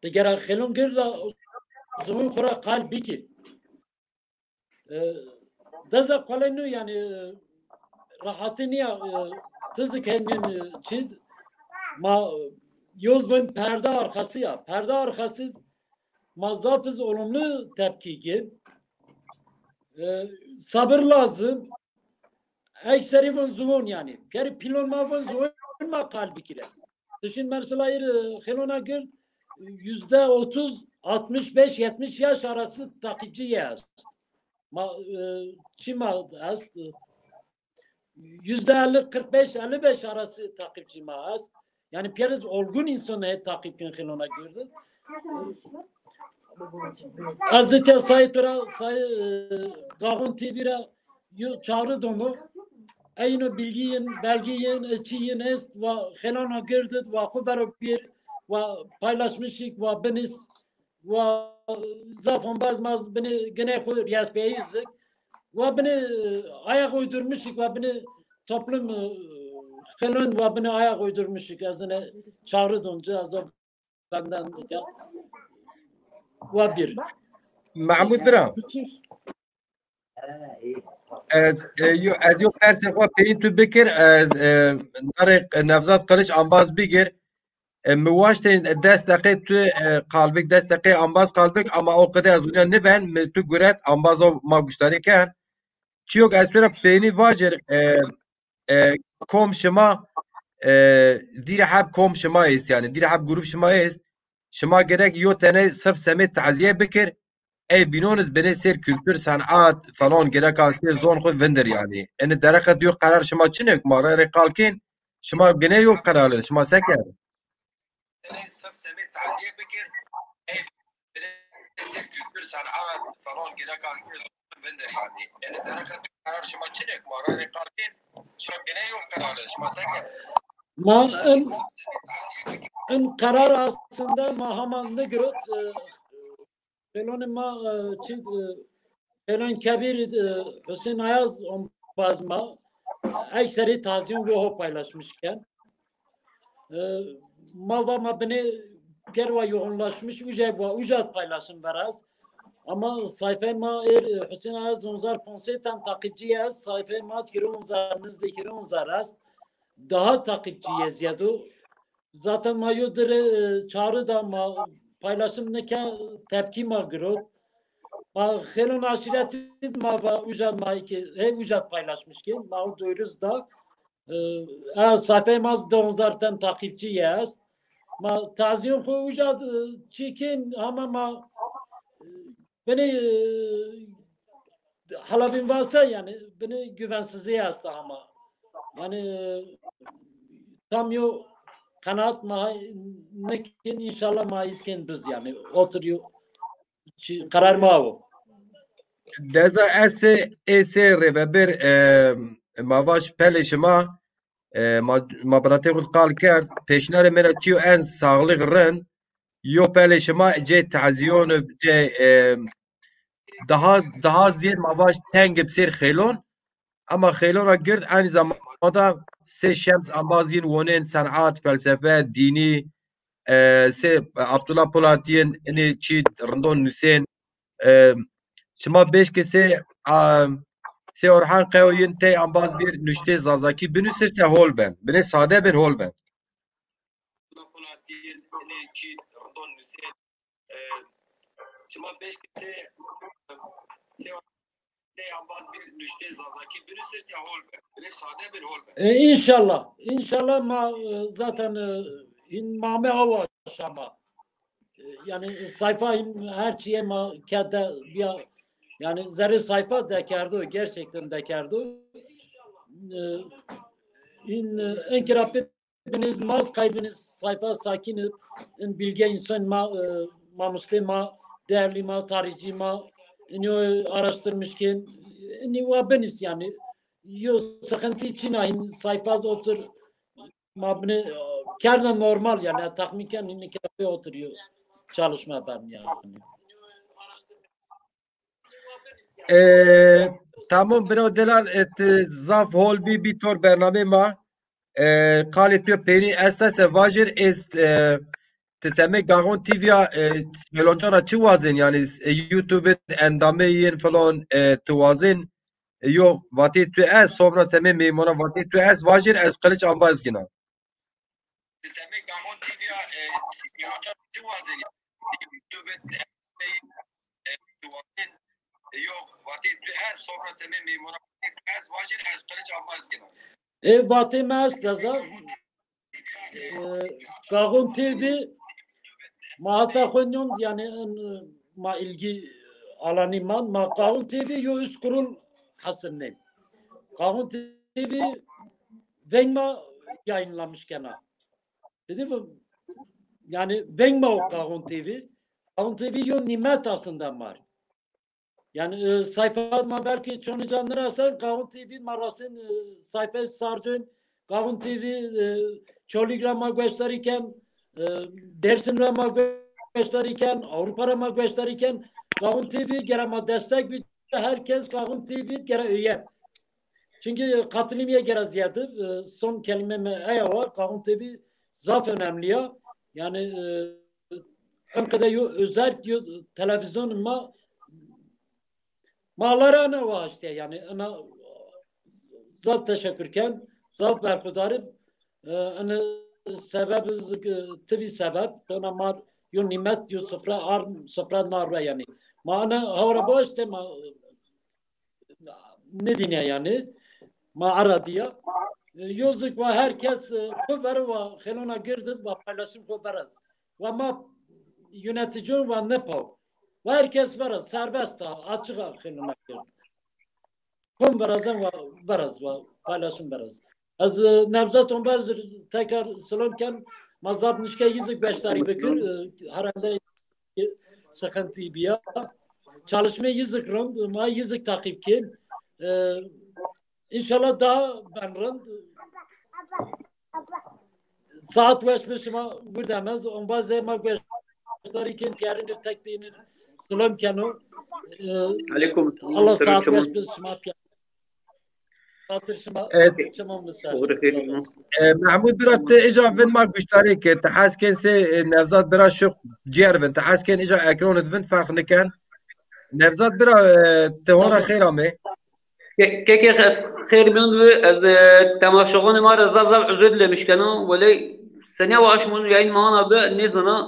de gerek helon girra zaman tıra kal bikir. Daza kalenu yani rahatını ya tızı kendin çiz ma yozben perde arkası ya perde arkası mazafız olumlu tepki sabır lazım ekseri von zuhun yani peri pilon ma von zuhun ma kalbi kire düşün mesela Helona Gird %30 65 70 yaş arası takipçi yaz ma çima ast %50 45 55 arası takipçi maaz. Yani biraz olgun insanı takipken Helona Gird. Azıcık sayıra gavun tibira çağrı donu. Aynı belgeyin içiyin est ve Helona Gird ve haber bir ve paylaşmışık ve beniz ve zafon bazmaz beni gene koyur yasbeyiz. Ve beni ayak uydurmuşuk ve beni toplum Helon ve beni ayak uydurmuşuk azına çağrı donca az benden ve bir Mahmud Bira az yok her sefer peyin tu bikir az Nevzat Kılıç ambaz bigir مواجهة دست دقيقة تو قلبك دست دقيقة أنباز قلبك أما أو قدر أزوليان نبان تو جرات أنبازو ما گشتاری کن چیوک اسپرا بینی واجر کم شما دیر حب کم شما است yani دیر حب گروپ شما است شما gerek یو تنه صف سمت تعزیه بکر ای بینونز بنی سر kültür sanat falan gerek asir zon خود وندر yani en درخت diyor karar şما çinek مارا kalkin şما gene yok kararlı şما seker صف سمت تعزیه بکر ای بنی سر kültür sanat falan gerek asir وندر yani en درخت karar şما çinek مارا kalkin şما gene yok kararlı şما seker ma en karar aslında mahamanlı görüp Felon ma çiz Felon kabir Hüseyin Ayaz on bazma ekseri tazyon ve paylaşmışken ma beni perva yoğunlaşmış ücret paylaşım biraz ama sayfama Hüseyin Ayaz onzar ponsetan takipçiye sayfama kirun zarınız de kirun zarast daha takipçiye ziyadu zaten ma yodur çağrı da ma paylaşım neke tepki ma grot. Ma xelon aşireti ma va ucat ma ki hep ucat paylaşmış ki ma duyuruz da sayfayı maz da zaten takipçi yes. Ma taziyon ko ucat çekin ama ma beni halabim varsa yani beni güvensizliğe hasta ama yani tam yo kanaat ma nekin inşallah ma isken biz yani oturuyor karar ma o. Deza ese reveber mavaş peleşima ma brate kut qal kerd peşnere mera çiyo en sağlık ren yo peleşima ce taziyon ce daha ziyad mavaş tengib ser xelon ama xelona gird aynı zamanda se şems ambazin wonen sanat felsefe dini se Abdullah Polatien ne çi rindon Hüseyin şima beş kese se Orhan Qayoyin te ambaz bir nüşte zazaki binüsir te hol ben bine sade bir hol ben Abdullah Polatien ne çi rindon Hüseyin şima beş kese se ambaz bir nüşte zazaki binüsir te hol ben bine sade bir hol ben İnşallah. İnşallah ma zaten in mame hava şama. Yani sayfa her şeye ma kede ya yani zerre sayfa dekardı gerçekten dekardı. In enkirapetiniz maz kaybınız sayfa sakin in bilge insan ma muslima değerli ma tarihçi ma ini araştırmışken ini vabeniz yani yo sıkıntı için aynı sayfada otur mabne kerna normal yani takmiken inni kafe oturuyor çalışma ben yani. Tamam برادران زاف هول بی طور برنامه ما قال تو پری اساس واجر است تسمى گاغون تیویا فلانچارا چی وازن yani یوتیوب اندامه ین فلان توازن یو واتی تو اس sonra سمه میمونا واتی تو اس واجر از قلچ انباز گنا تسمى گاغون تیویا فلانچارا چی وازن یوتیوب توازن yok vakit her sonra senin mimara az vajir az kılıç almaz gene. Vakti mez daza Kağın TV mahata koyuyorum yani ma ilgi alanı ma Kağın TV yo üst kurul hasınne. Kağın TV Venma yayınlamış gene. Dedi mi? Yani Venma o Kağın TV. Kağın TV yo nimet aslında var. Yani sayfa belki çoğunu canları asar Kağın TV marasın sayfa sarcın Kağın TV Çoligrama gösterirken Dersim'e gösterirken Avrupa'ma gösterirken Kağın TV gerama destek bir herkes Kağın TV gere üye. Çünkü katılımıya gere ziyade son kelimeme eyvallah Kağın TV zaf önemli ya. Yani ön kadar özel televizyonuma Mallara ne var işte yani ana zat teşekkürken zat berkudarı ana sebep tabi sebep ona mar yo nimet yo sıfra narva yani mana havra boş te ma ne dine yani ma aradiya yozuk ve herkes kubara ve helona girdi ve paylaşım kubaraz ve ma yönetici ve nepo ve herkes var serbest açık helona girdi kum barazan ve baraz ve paylaşım baraz az Nevzat Onbaz tekrar salonken mazhab nişke yüzük beştari bekir herhalde sıkıntı biya çalışma yüzük rund ma yüzük takip ki İnşallah daha ben rund saat beşmişime buradamız Onbaz zeyma beştari ki yarın tek binir salonken o Aleyküm. Allah saat beşmişime محمود برات اجا فين ما گشتاری که تحسکن سه نفزات برا شق جیر فين تحسکن اجا اکرون فين فرق نکن نفزات برا تهورا خیر آمه که خیر بیند و از تماشاگان ما را زاز عزود لمشکنم ولی Seneye o aşımın yayın mağan abi ne zaman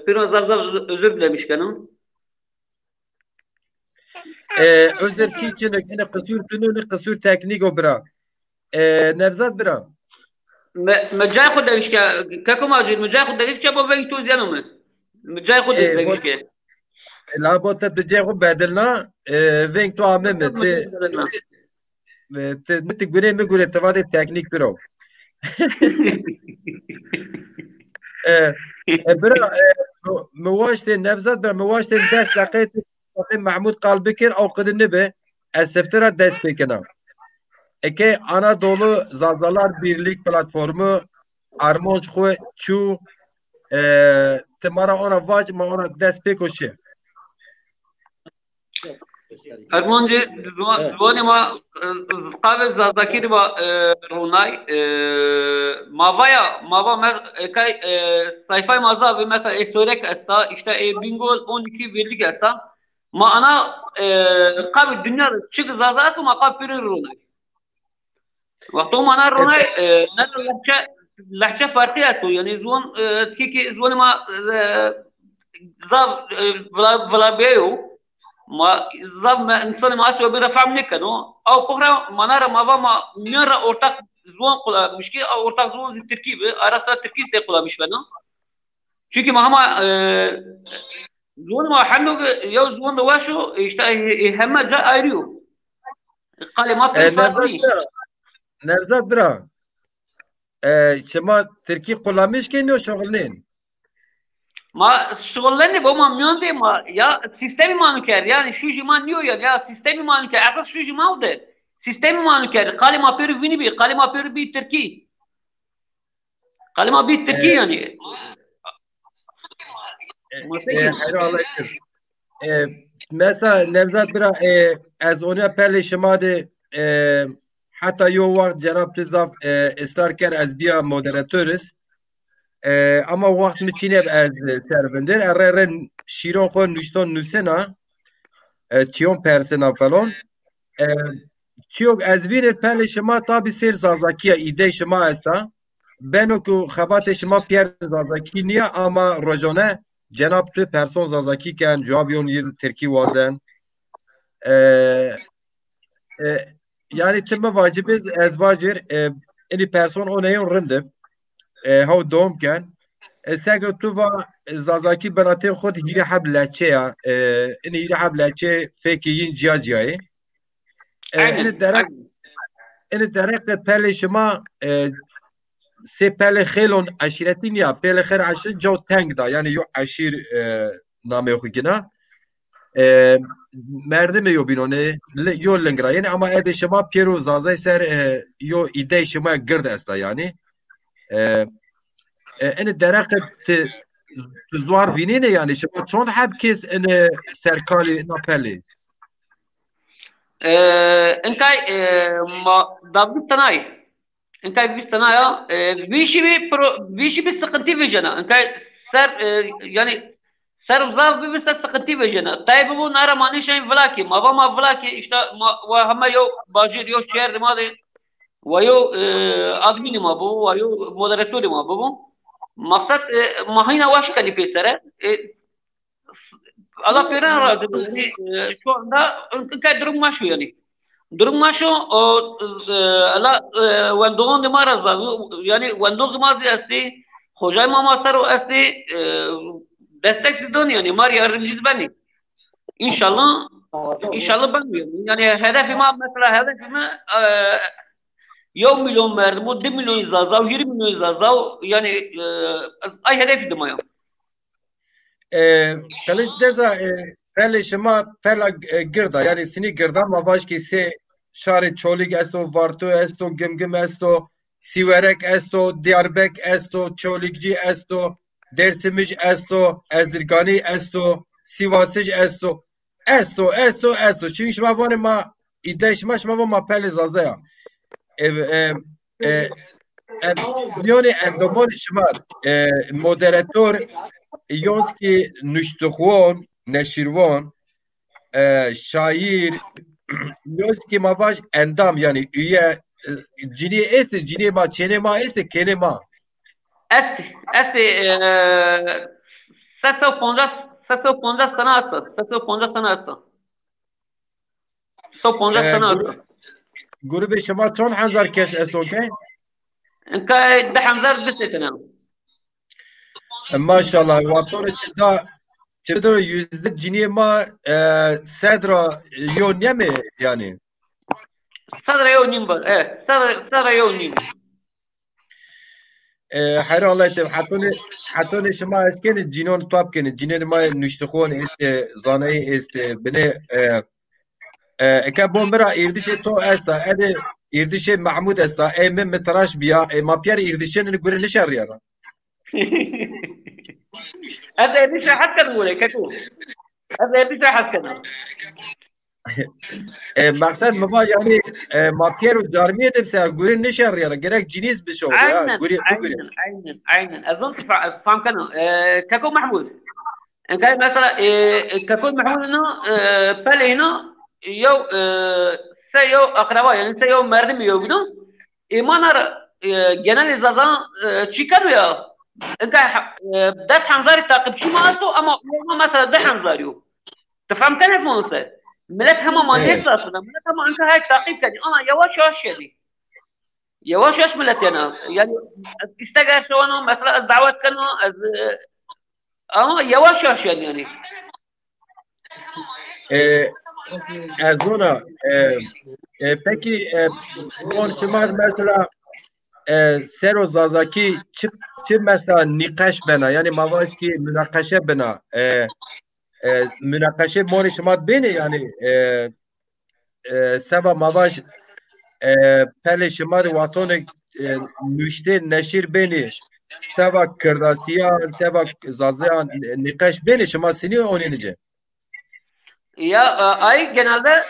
spiron zav özür dilemişkenim. Özer çi için ne kısur tünü ne kısur teknik o bira. Nevzat bira. مجای خود دیگه که کم آجیل مجای خود دیگه چه با وی تو زیانم مجای خود دیگه که لابد تجاه بدلنا وين تو عمم ت تقولي ما قولي تفادي التكنيك برو برا مواشت نفذت برا مواشت دست لقيت محمود قال بكر او قد النبي السفترة دست بكنا اكي انا دولو زازالار birlik platformu armonç xwe çu تمارا ona vaj ma ona dest pekoşe Armanca zuvani ma qavel zazakir ba runay mava kay sayfay maza ve mesela esorek esta işte bingol 12 birlik esta ma ana qabil dünya çık zazası ma qabil runay وقتی ما رونای نه لحچه فرقی است یعنی زون که زون ما زاب ولا بیو ما زاب انسان ما اسو برفع نکنو او بخرا ما نرى ما نرى ortak زون قلا مشكله او ortak زون تركيب arasında تركيز ده قلا مش بنا çünkü ما زون ما حلو يو زون واشو هم جا ايريو قال ما فرقني Nevzat bira şema Türkiye kullanmış ki ne şoğulnin ما شغلني بوما ميوندي ما يا سيستمي ما نكر يعني شو جمان نيو يا سيستمي ما نكر اساس شو جمان ده سيستمي ما نكر قال ما بير فيني بي قال ما بير بي تركي قال ما بي تركي يعني حلو الله يكرم mesela Nevzat bira az ona pele şema de hatta yo vakt Cenab Tizaf ısrar ker az biya moderatörüz ama vakt mi çineb az servindir erren şiron kon nüşton nüsena çiyon persena falan çiyok az bir pele şema tabi ser zazakiya ide şema esta beno ku xabat şema pier zazaki niye ama rojone Cenab tu person zazaki ken cevabyon yer Türkiye vazen yani temme vacibiz ez vacir ini person oneyon rindib haw dom ken sege tu va zazaki benate xod hiri hablaçe ya ini hiri hablaçe feki yin ciyaciyaye ini derek pele şima se pele xelon aşiretin ya pele xer aşir jo teng da yani yo aşir name okugina مردم یو بینونه یو لنگرا یعنی اما اد شما پیرو زازه سر یو ایده شما گرد است یعنی این درخت زوار بینینه یعنی شما چون حب کس این سرکالی ناپلی انکای ما دابد تنای انکای بیست تنایا بیشی بی سقنتی ویجنا انکای سر yani سرزاف ببسته سقطی بجنه طيب بو نارا ماني شيء فلاكي ما فلاكي اشتا وهم يو باجير يو شير ماده ويو ادمين ما بو ويو مودراتور ما بو مقصد ما هينا واش كلي بيسره الله بيرن راضي يعني شو anda كاي درم ماشو يعني درم ماشو الله وندون دي مارا يعني وندون مازي استي خوجاي ماما سرو استي destek sizden yani mar yardımcısı benim. İnşallah ben yani hedefim mesela hedefim milyon merdim, 2 milyon izazav, 20 milyon izazav yani ay hedefim ya. Kılıç deza pele şema pela girda yani sini girda ma baş ki se şare çolik esto varto esto gümgüm esto siverek esto diyarbek esto çolikci esto Dersimij esto, Ezirgani esto, Sivasiş esto, esto. Çünkü şuma vane ma ide şuma ma pele zazaya. Yani endamol şuma moderatör yonski nüştuğun, neşirvan, şair yonski ma baş endam yani üye cini ma çene ma kene ma. سه سنه است. 150 سنه است. گروه شما چون هزار کس استون که؟ انکه 10,000 بسیتنه. ماشاءالله واتون چطور yüzde ciniye ma sedra yo ne mi yani? Sadra yo nim var. Evet. Sadra yo nim. حيران الله يتم حتوني شما اسكن جينون طاب كن جينين ما نشتخون است زاني است بني كابون برا إردش تو استا ادي إردش محمود استا ام متراش بيا ما بيار إردشين نقول نشر يا هذا إردش حسكن ولا كتو هذا إردش حسكن مقصد ما يعني ما بيارو دارمية دبسر قولين نشر يا جرك جنيز بشو عينا عينا أظن فهم كانوا كاكو محمود إن كان مثلا كاكو محمود إنه بالي هنا يو سيو أقرباء يعني سيو مردم يوجدون إيمانر جنال زازان شيكانو يا إن كان دس حمزاري تعقب شو ما أستو أما مثلا ده حمزاريو تفهم كان اسمه نص ملك هما ما نيس أصلا ملك هما أنت هاي تعقيب كذي أنا يواش يعني يواش ملك أنا يعني استجار شو أنا مثلا الدعوات كانوا يواش يعني أزونا peki konuşmaz mesela Sero Zazaki çip mesela nikaş bena yani mavaski münakaşe bena münakaşe monişmat beni yani seba mavaş pele şımar vatonek nüşte neşir beni seba kırdasiyan seba zazayan nikaş beni şıma seni oynayınca ya ay genelde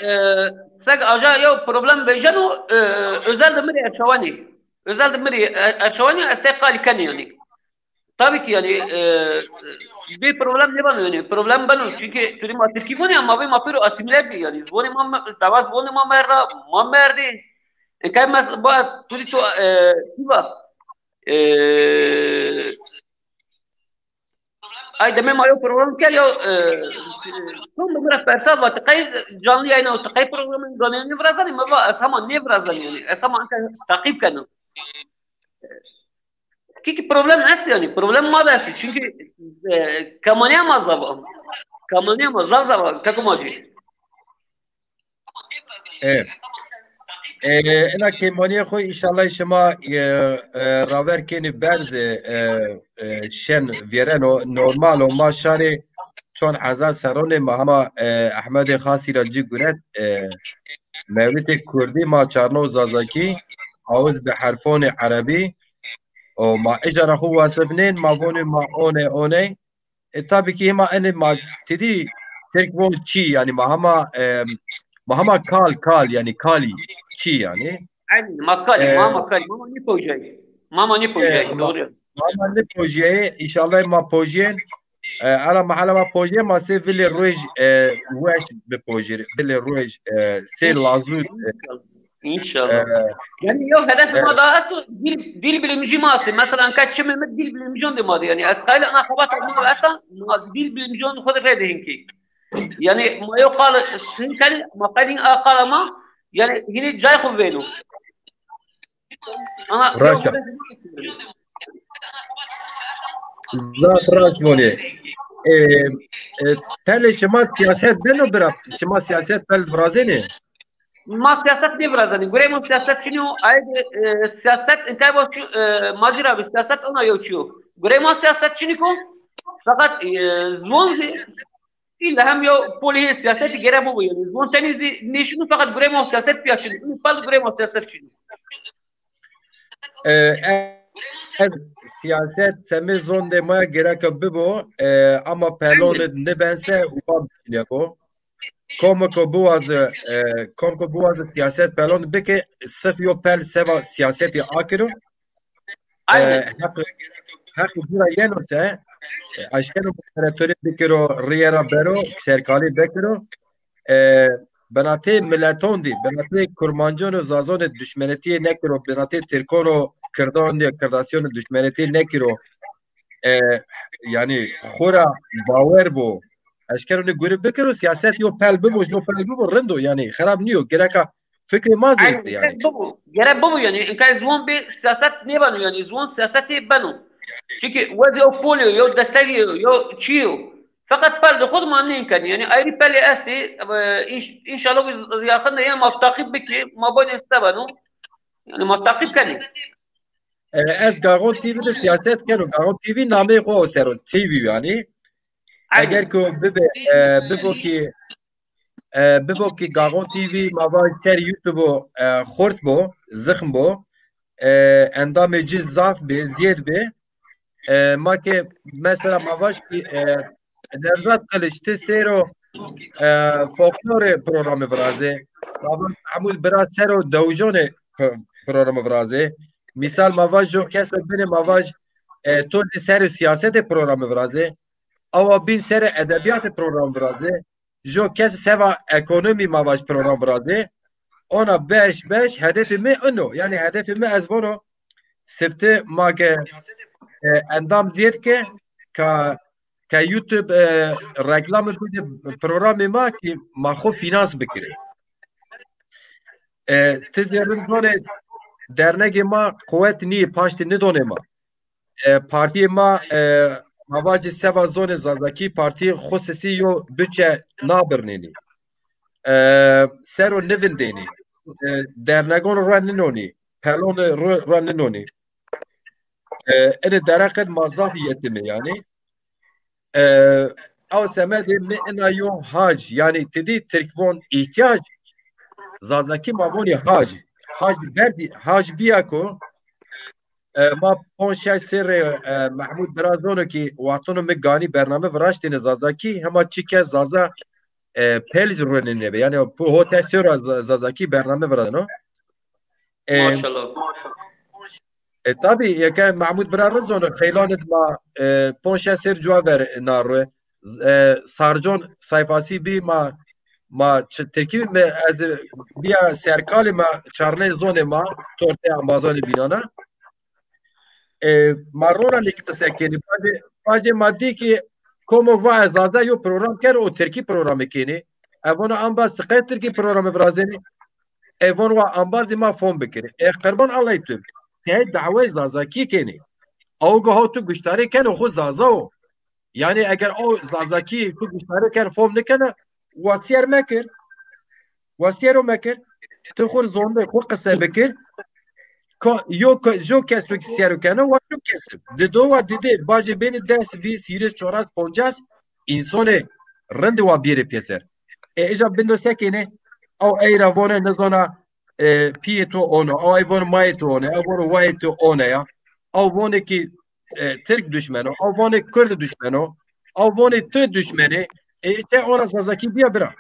sag aja yo problem bejano özel demiri açavani özel demiri açavani istekali kan yani tabii ki yani bir problem ne bana yani problem bana çünkü turim Türkiye bunu ama bir mapiro asimiler diyor yani zvoni mam davaz zvoni mam merdi kaymas bas turi to kiva ay deme mayo program geliyor son bir persa var takip canlı yayın o takip programın canlı ne vrazani ma va asama ne vrazani yani asama anta takip kanı ki problem nasıl yani problem ma da çünkü kamanya mazaba takımacı evet انا كيمانيه خو ان شاء الله شما راور كيني برز شن ويرنو نورمال و ما شاري چون هزار سرون مهما احمد خاصی را جی گرد مولد کردی ما چارنو زازاکی عاوز به حرفون عربی و ما اجرا خو واسفنين ما بوني ما اونه tabii ki ما اني ما تدي ترك بون چی yani مهما kal yani kali çi yani. Aynen makali mama ni projeye. Mama ni projeye doğru. Mama ni projeye inşallah ma projen ana mahala ma proje ma se vile roj weş be proje vile roj se lazut İnşallah. Yani yok hedefim da asıl dil bilimci mi asıl mesela kaç çimmet dil bilimci on demadı yani askayla ana kabat ama asıl dil bilimci on kadar redehin ki. يعني ما يقال كان مقالين أقالما يعني هني جاي خبينه أنا راشد زات راش موني تل شما سياسات بينو برا شما سياسات بل فرازيني ما سياسات دي فرازيني قريب من سياسات شنو أيد سياسات أنت بس ماجرا بالسياسات أنا يوتشو قريب من سياسات شنو فقط زون İlla hem yo poliye siyaseti gere bu yani. Montenizi neşinu fakat gremo siyaset piyasını. Fazla gremo siyaset çini. Siyaset semi zon demaya gerek bibo ama pelon ne bense upam yako. Komko bu az siyaset pelon beke sırf yo pel seva siyaseti akiro. Hak bura yenose اشکال امپراتوری بکرو ریرا برو سرکالی بکرو بناته ملتون دی بناته کرمانجان و زازان دشمنتی نکرو بناته ترکان و Kırdan diye Kırdasyonu düşmaniyeti ne kiro yani xora bawer bu eşkeronu görüp bekiro siyaset yo pel bu rendo yani xarab niyo gereka fikri mazı Yani işte yani. gerek bu yani. İnkan zvan bir siyaset ne banu yani zvan siyaseti banu. Çünkü vezi o polio yo desteğiyor yo çiyo. Fakat pel de khud ma ne imkan yani ayrı pel esti inşallah yakında ya maftakip biki ma bani istabanu yani maftakip kani. Ez Gagon TV'de siyaset keno Gagon TV namı xo sero TV yani. Eğer ki bibo ki Gagon TV mava ser YouTube xort bo zıxm bo endamı ciz zaf be ziyed be ma ke mesela mavaş ki Nevzat Kılıç'tı sero folklore programı vraze Hamul biraz sero davujone programı vraze misal mavaş jo keso bine mavaş to di sero siyasete programı vraze ama bin sere edebiyat programı vraze jo kes seva ekonomi mavaş program vraze ona 5 hedefimi ono yani hedefimi ez bono sifte ma ke endam ziyet ke ka YouTube reklam bide programı ma ki ma xo finans bikire tezyerin zone dernek ma kuvvet ni paşti ne done ma parti ma mavacı seba zone zazaki parti xosesi yo bütçe naberneni sero nevin deni dernegon ranninoni pelon ranninoni ene deraket mazafiyetimi yani او سمدي من يوم حاج يعني تدي تركبون احتياج زازaki مابوني حاج بردي حاج بياكو ما پونشای سر محمود برازونو کی واتونو مگانی برنامه وراشتین زازaki هما چیکه زازا پلیز روننه به yani bu hotel sera zazaki برنامه ورادنو Maşallah. tabi yeke Mahmud Berazono xeylanet ma ponşa ser cuaver naro sarjon sayfası bir ma terkib me az biya serkali ma çarne zone ma torte ambazoni binana marrona liktesekeni baje maddi ki como va zada yo program ker o terkib programı keni evona ambaz sıkay terkib programı brazeni evon wa ambazi ma fon bekeri qurban Allah itib te da've zazaki keni او گه تو گشتاری کنه خود زازاو یعنی اگر او زازاکی تو گشتاری کنه فهم نکنه واسیر مکر تو خور زونده خور قصه بکر جو کس تو سیارو کنه و تو کسب دو و دیده باجه بین 10 20 30 40 50 انسان رند و بیر پیسر ایجا بندو سکنه او ای روانه نزانا پی تو اونه او ایوان مای تو اونه او وای تو اونه یا avone ki Türk düşmanı, avone Kürt düşmanı, avone Türk düşmanı, te ona zazaki biya bira.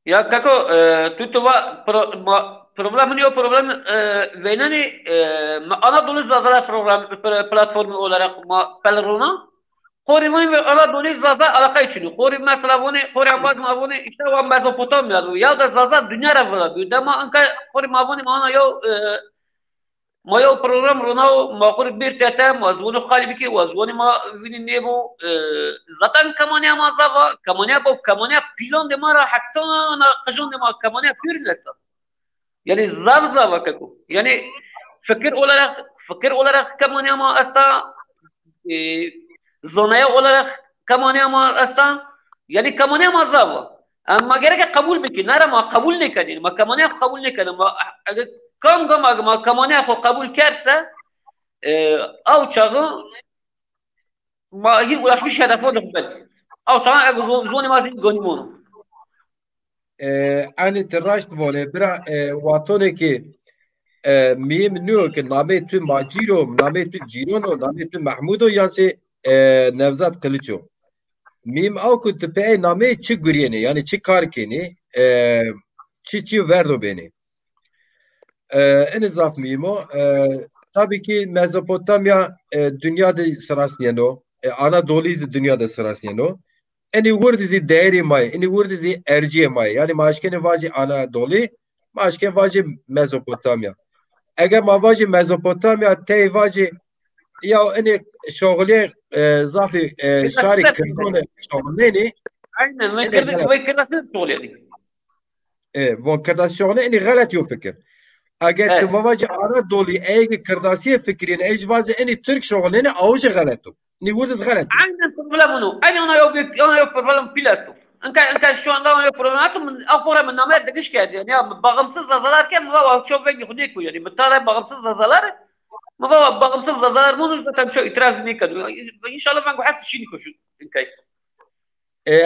Ya kako tu va problem yok problem venani Anadolu Zazalar program platformu olarak pelrona Korivan ve Anadolu Zaza alaka için. Kori mesela bunu Kori abad mavuni işte o Mezopotamya ya da Zaza dünya rafı. Dama anka Kori mavuni mana yo ما يو program روناو ما قرب بير تاتا ما زونو قالبي كي وزوني ما فيني نيبو زاتان كمانيا ما زافا كمانيا بيلون دي مارا حتى انا قجون دي ما كمانيا بير لستا يعني زافا كاكو يعني فكر ولا كمانيا ما استا زونايا ولا كمانيا ما استا يعني كمانيا ما زافا اما غيرك قبول بك نرى ما قبول نكدي ما كمانيا قبول نكدي ما کام ما کمانه خو قبول کردسه او چاغı ما هیچ ulaşmış hedefe dökbel او çaغı اگه زونی ما زین گونیمونو ani tiraşt vole bira watone ki miyim nüyo ki name tu Maciro name tu Cirono name tu Mahmudo yansi Nevzat Kılıço miyim av ku tepe name çi guriyeni yani çi karkeni çi verdo beni en izaf mimo tabii ki Mezopotamya dünyada sırasıyano Anadolu dünyada sırasıyano eni vurdizi değeri may eni vurdizi erciye may yani maaşkeni vaci Anadolu maaşkeni vaci Mezopotamya اگر ما واجی مزوپوتامیا تی واجی یا اینی شغلی زافی شاری کردون شغلینی aynen ben اینی غلط kırdık şoğul yani. وان کرداس شغلی اینی غلط یو فکر اگر تو Evet. واجی آرا دولی ایگی کرداسی فکرین ایج واجی اینی ترک شغلینی اوج غلطو نی وردز غلطو Aynen problem onu. Aynen ona yok problem pilasto. İnka şu anda ona yok problem. Hatta akora من نامه دقیق کرد yani ya bağımsız zazalarken baba çok ve hudi koyuyor. Yani bir bağımsız zazalar baba bağımsız zazalar bunu zaten çok itiraz ne kadar. İnşallah ben bu hafta şini koşun. İnkay.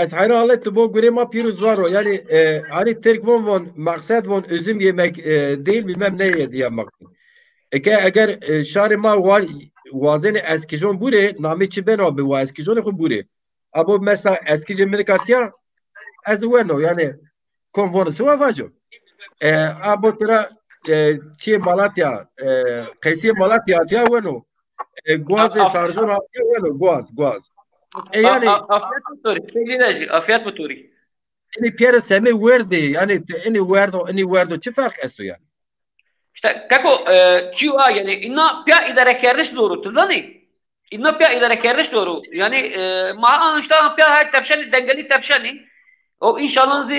از حیران حالا تو با گوری ما پیروز وارو یعنی هنی ترک وان مقصد وان üzüm yemek değil bilmem ne yedi ya maqsad. Eğer şari ma var wazeni eskijon bure nami çi ben abi wa eskijon xu bure. Abo mesela eskici Amerika'ya ez bueno yani konvonu suva vajo. Abo tıra çi Malatya Kaysiye Malatya ya bueno. Guaz sarjon ya bueno guaz. Yani Afiyet motori. Sevgili afiyet motori. yani Pierre Semi verdi yani any verdo çi fark esto yani. İşte kako QA yani inna pya idare kerriş zoru tuzani. İnna pya idare kerriş zoru. Yani ma işte pya hay tepşani dengeli tepşani. O inşallah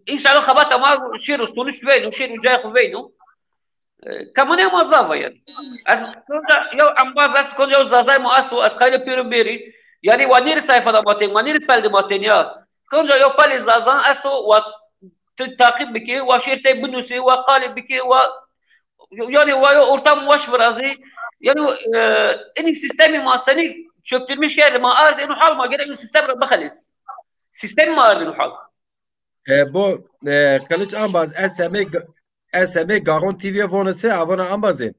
inşallah khabat ama şiir sonuç veyno şiir ucay veyno. Kamane mazava yani. Az konca ya ambaz az konca zazay mu asu az kayla piru beri. Yani vanir sayfada maten vanir peldi maten ya. Konca yo pali zazan asu wa takip biki wa şiir te bunusi wa qalib biki wa yani wa ortam waş birazi. Yani en sistemi ma seni çöktürmüş geldi ma ardı inu hal ma gerek sistem bakhalis. Sistem ma ardı inu hal. Bu kılıç ambaz SM Garon TV vonası avana ambazin.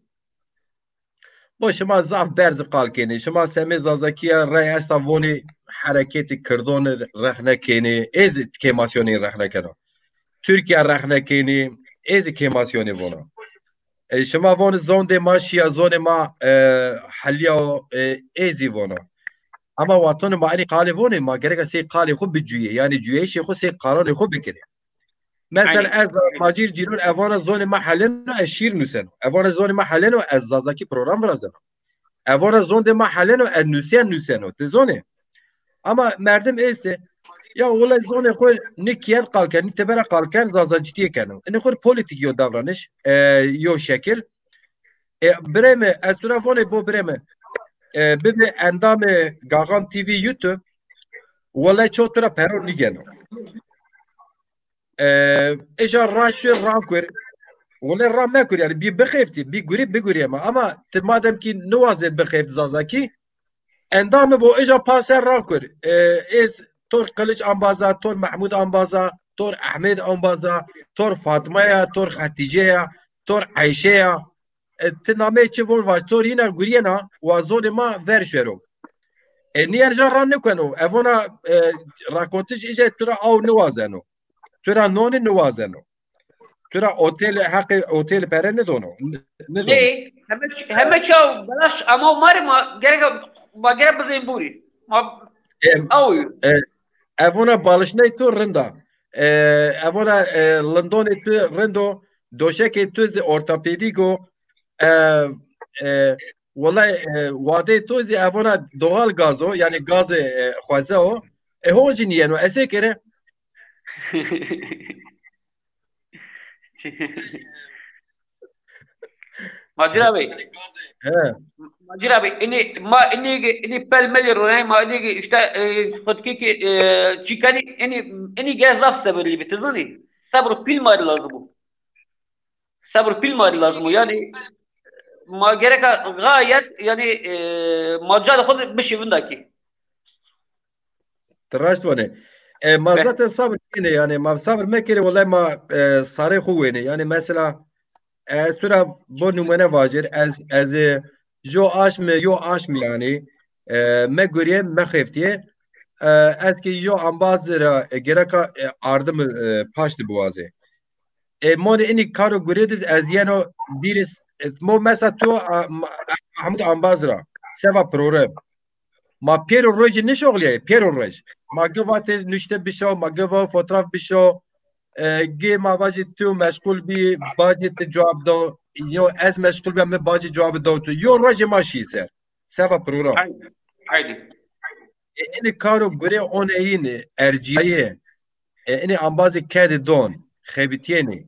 Bu şuma zaf berz qalkeni şuma semi zazakiya reis avoni hareketi kırdon rahnekeni ez kemasyoni rahnekeno. Türkiye rahnekeni ez kemasyoni vona. شما وان زونده ما شیا زونه ما حلیا ایزی وانا اما واتون ما اینی قالی وونه ما گرگا سی قالی خوب بجویه یعنی جویه شی خود سی قانون خوب بکنه مثلا از ماجیر جیرون اوانا زونه ما حلن و اشیر نوسن اوانا زونه ما حلن و از زازاکی پروگرام برازن اوانا زونده ما حلن و از نوسن و تزونه اما مردم ایسته ya olay zone khol nikiyen qalken nitebera qalken zazacitiye kanu ne khol politik yo davranış yo şekil breme asturafone bo breme bibe endame Gagan TV YouTube wala çotura peron nigeno eja raşır rakur wala ramekur yani bir bexefti bir guri ama madem ki nuazet bexeft zazaki endame bo eja paser rakur ez Tor Kılıç Ambaza, Tor Mahmud Ambaza, Tor Ahmed Ambaza, Tor Fatma'ya, Tor Hatice'ya, Tor Ayşe'ya. Tiname çivon var. Tor yine guriyena vazone ma ver şero. Niyer jarran ne kanu? Evona rakotiş iyice tura av nuvazeno. Tura noni nuvazeno. Tura otel pere ne dono? Ne dono? Ne? Hemen çav belaş ama mari ma gerek bizim buri. Ma avuy. Evona balışnay tu rında. Evona London'e tu rındo. Doşeke tu ortopediko. Vallahi vade tu evona doğal gazo yani gazı xwaze o. Hocin yeno ese kere. Macira Bey. Macira Bey, ini pelmeli rone, ma ini işte fıtkı ki çikani ini gezaf sabırlı bir tezani. Sabır pilmari lazım bu. Sabır pilmari lazım yani ma gerek gayet yani macal khud bishi bindaki. Tıraş vane. Ma zaten sabır yine yani ma sabır mekere vallahi ma sarı kuvveni yani mesela Sura bu numune vacir az jo aş mı yani me göreyim me xeftiye az ki jo ambazira gereka ardım paştı boğazı. Mon ini karo görediz az yano diris mo mesela tu Mahmud ambazira seva program ma pero roj ne şoğliye pero roj ma gavate nüşte bişo ma gava fotoğraf bişo Ge mavajit tu meşgul bir budget cevap da yo ez meşgul ben me bacı cevabı dağıtı. Yo roje maşi ser. Seva program. Haydi. Ini karo göre on eyni erciye. Ini ambazı kedi don. Xebitiyeni.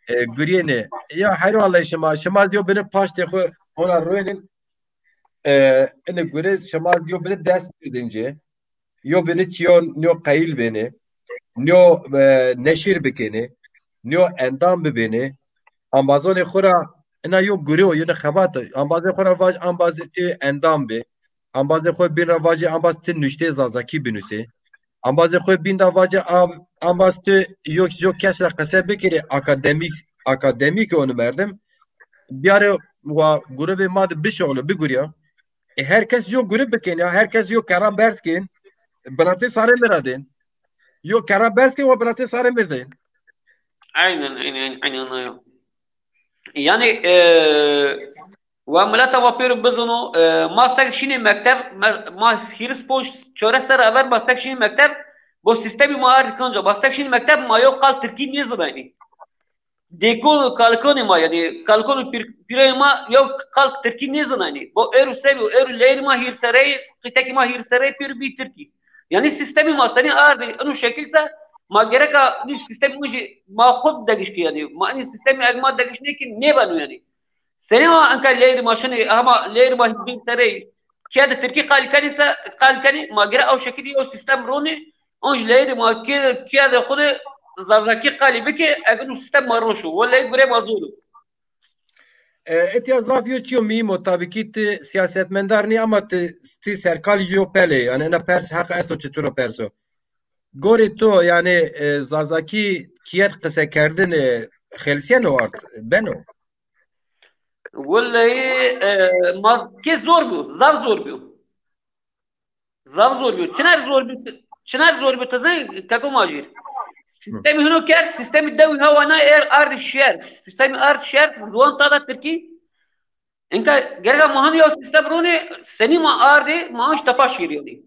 Güriyeni. Ya hayro Allah şema diyor beni paş de ona royenin ini göre şema diyor beni ders birdince. Yo beni çiyon nyo kayıl beni. Nyo neşir bikeni. Nyo endam bibeni. Ambazon khura ina yo guriyo yo ne khabat ambaz khura vaj ambaz ti endam be ambaz khoi bin vaj ambaz ti nüşte zazaki binüse ambaz khoi bin da vaj ambaz ti yo kesra qasab kire akademik onu verdim bir ara wa grubu mad bir şoğlu bir guriya herkes yo grup beken ya herkes yo karam berskin brate sare miradin yo karam berskin ve brate sare mirdin aynen. Yani وعملتها وابيرو بزنو ما سكشيني مكتب ما هيرس بوش شورة سر أول ما سكشيني مكتب بو سيستمي ما أعرف كونجا ما سكشيني مكتب ما يقال تركي نيزباني ديكون كالكوني ما يعني كالكون بيري ما يقال تركي نيزباني بو إيرو سبي إيرو لير ما هير سري قتاكي ما هير سري بير بي تركي يعني سيستمي ما سني أعرف إنه شكل سا ما جركا ني سيستم مش ما خود دقيش كي يعني ما أني سيستمي أجمع دقيش نيكي نيبانو يعني سنوا أنك لير ما شنو أما لير ما هدين تري كذا تركي قال كني ما جرى أو شكل أو سيستم روني أنج لير ما كذا خود زازكي قال بك أجنو سيستم مروشو ولا يقرأ مازولو اتیازاف یو چیو می مطابقیت siyasetmendarni ama sti serkal yo pele yani ana pers hak eso çeturo perso gori to yani zazaki kiyer qise kerdin xelsiyen o art beno ولا ما كي زور بيو زار زور بيو چنار زور بيو تزي كاكو ماجير سيستم هنا كار سيستم الدوي هو انا ارض الشهر سيستم ارض الشهر زوان تادا تركي انك جرجا مهم يو سيستم روني سني ما ارضي ماش تباشير يعني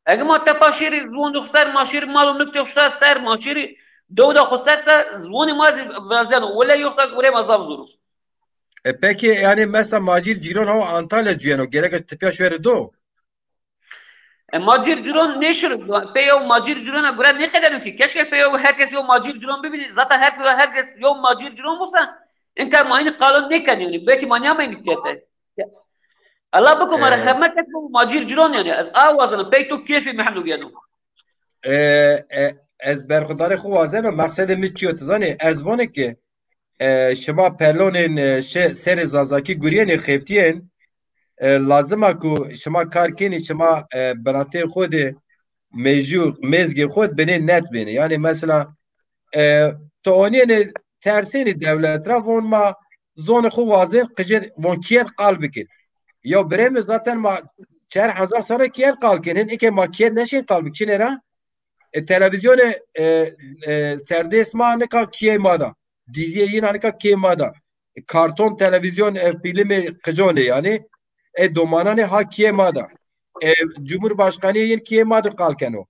اگه ما تباشير زوان دخسر ماشير معلوم نكتي خسر سر ماشير دو خسر زوان مازي برازيل ولا يخسر ولا ما زاب زورو peki yani mesela Macir Ciron o Antalya ciyano gerek tipiya şöyle do. Macir Ciron ne şur? Peyo Macir Ciron'a göre ne kadar ki? Keşke peyo herkes yo Macir Ciron bilir. Zaten herkes yo Macir Ciron olsa inkar mayını kalın ne kan yani? Belki manyamayın ihtiyate. Allah bakum merhamet et bu Macir Ciron yani. Az avazını pek to keyfi mehnu yani. Ez berxudarı xuvazeno maksadı mi çiyo tazani ez vone ki شما پلونین سر زازاکی گوریین خفتین لازمه که شما کار کنی شما براته خود مجور مزگی خود بینه نت بینه یعنی مثلا تو آنین ترسین دولت را وون ما زون خو واضح قجر وون کیت قال بکن یا بریم zaten ما 4000 سال کیت قال کنین ای که ما کیت نشین قال بکن را تلویزیون سردست ما نکا کیه مادا diziye yine hani kemada karton televizyon filmi kıcone yani domanane ha kemada Cumhurbaşkanı yine kemada kalkeno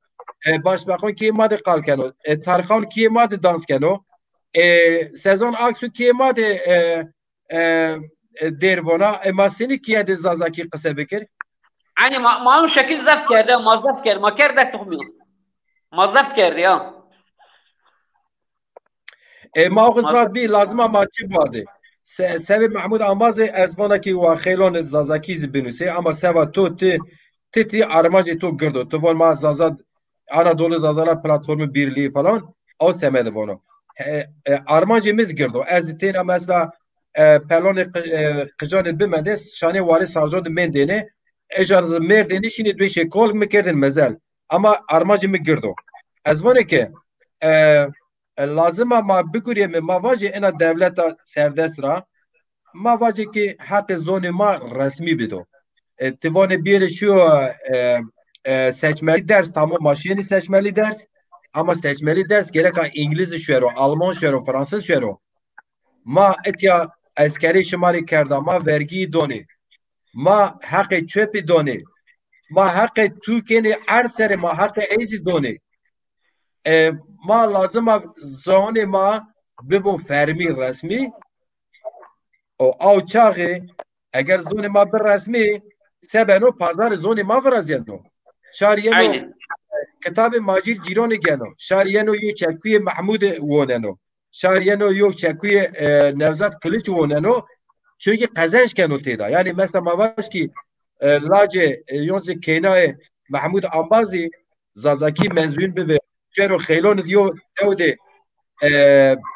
Başbakan kemada kalkeno Tarkan kemada danskeno Sezon Aksu kemada derbona masini kiyade zazaki kısa bekir yani malum şekil zaft kerdi mazzaft kerdi maker dest tuğmuyor mazzaft kerdi ya ما قصاد بي لازم ما تجيبوازي سبب محمود عمازي ازوانا كي وخيلون زازاكي زبنوسي اما سبب تو تي ارماجي تو گردو تو بون ما زازاد انا دولو زازالا پلاتفورم birliği falan o semede bunu armacımız girdi az tena mesela pelon qıcan bimede şane vali sarjod mendene ejarz merdeni şimdi bir şey kol mekerdin mezel ama armacımı girdi az bunu ki lazım ama biguriyem ma vaje ena devleta serdest ra ma vaje ki hak zone ma resmi bido tivane bir şu seçmeli ders tamam maşini seçmeli ders ama seçmeli ders gerek İngilizce şero Alman şero Fransız şero ma etya askeri şımari kerda ma vergi doni ma hak çöpi doni ma hak Türkiye'nin her seri ma hak ezi doni ما لازم زون ما ببو فرمی رسمی O av çağı eğer zone ma bir resmi sebeno pazar zone ma vrazeno. Şariyeno Aynen. kitabı Macir Cironi geno. Şariyeno yo çekviye Mahmud woneno. Şariyeno yo çekviye Nevzat Kılıç woneno. Çünkü kazanç keno teda. Yani mesela mavaş ki lace yonzi kenaye Mahmud Ambazi Zazaki menzun bebe. Çero xeylon diyor devde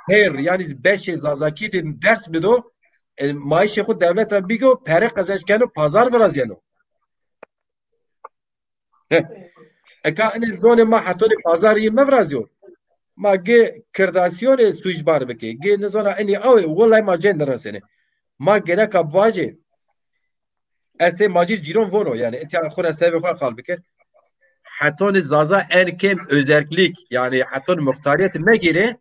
her yani beş Zazaki din ders bido maaşı xud devlet ra bigo pere kazanç keno pazar biraz yani. Eka en zone ma hatoni pazari mevrazio. Ma ge kرداسیون سویج بار بکی ge نزانا انی اوه والله ما جن درسنه ما gene kabvaje ese macir ciron vono yani eti khura sebebi khua kal bikir haton zaza erkem özellik yani haton muhtariyet megire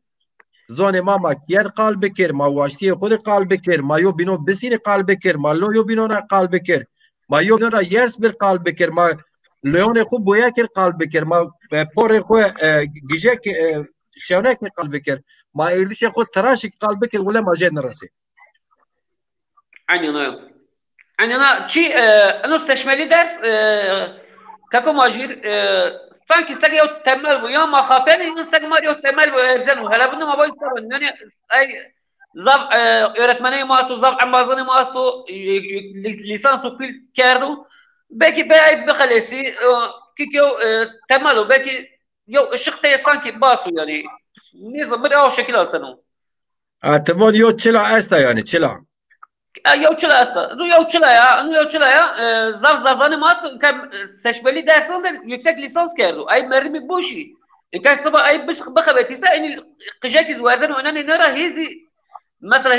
zone ma makiyet kal bikir ma vaştiye khud kal bikir ma yo bino besini kal bikir ma lo yo bino na kal bikir ma yo bino yers bir kal bikir ma leone khu boya kir kal bikir ma por khu gijek شونك قلب بكر ما يردش ياخذ تراشك قلب بكر ولا ما جاي نرسي Aynen öyle. Aynen öyle. Ki onu seçmeli ders kako macir sanki sege temel bu ya mahafeni in sege mariyo temel bu erzen bu hala bunu ma boy sorun yani ay zav öğretmeni maasu zav ambazını maasu lisans okul kerdu belki bey bekhalesi ki temel belki yo ışıkta sanki basu yani nizam bir o şekil alsana. اعتماد يو تشيلا استا يعني تشيلا Yavçıla asa. Nu yavçıla ya. Nu yavçıla ya. Zavzanı mas seçmeli dersin de yüksek lisans kerdu. Ay mermi bu işi. Kan sabah ay bakabetiyse en kıcak izverden önemli nara hizi mesela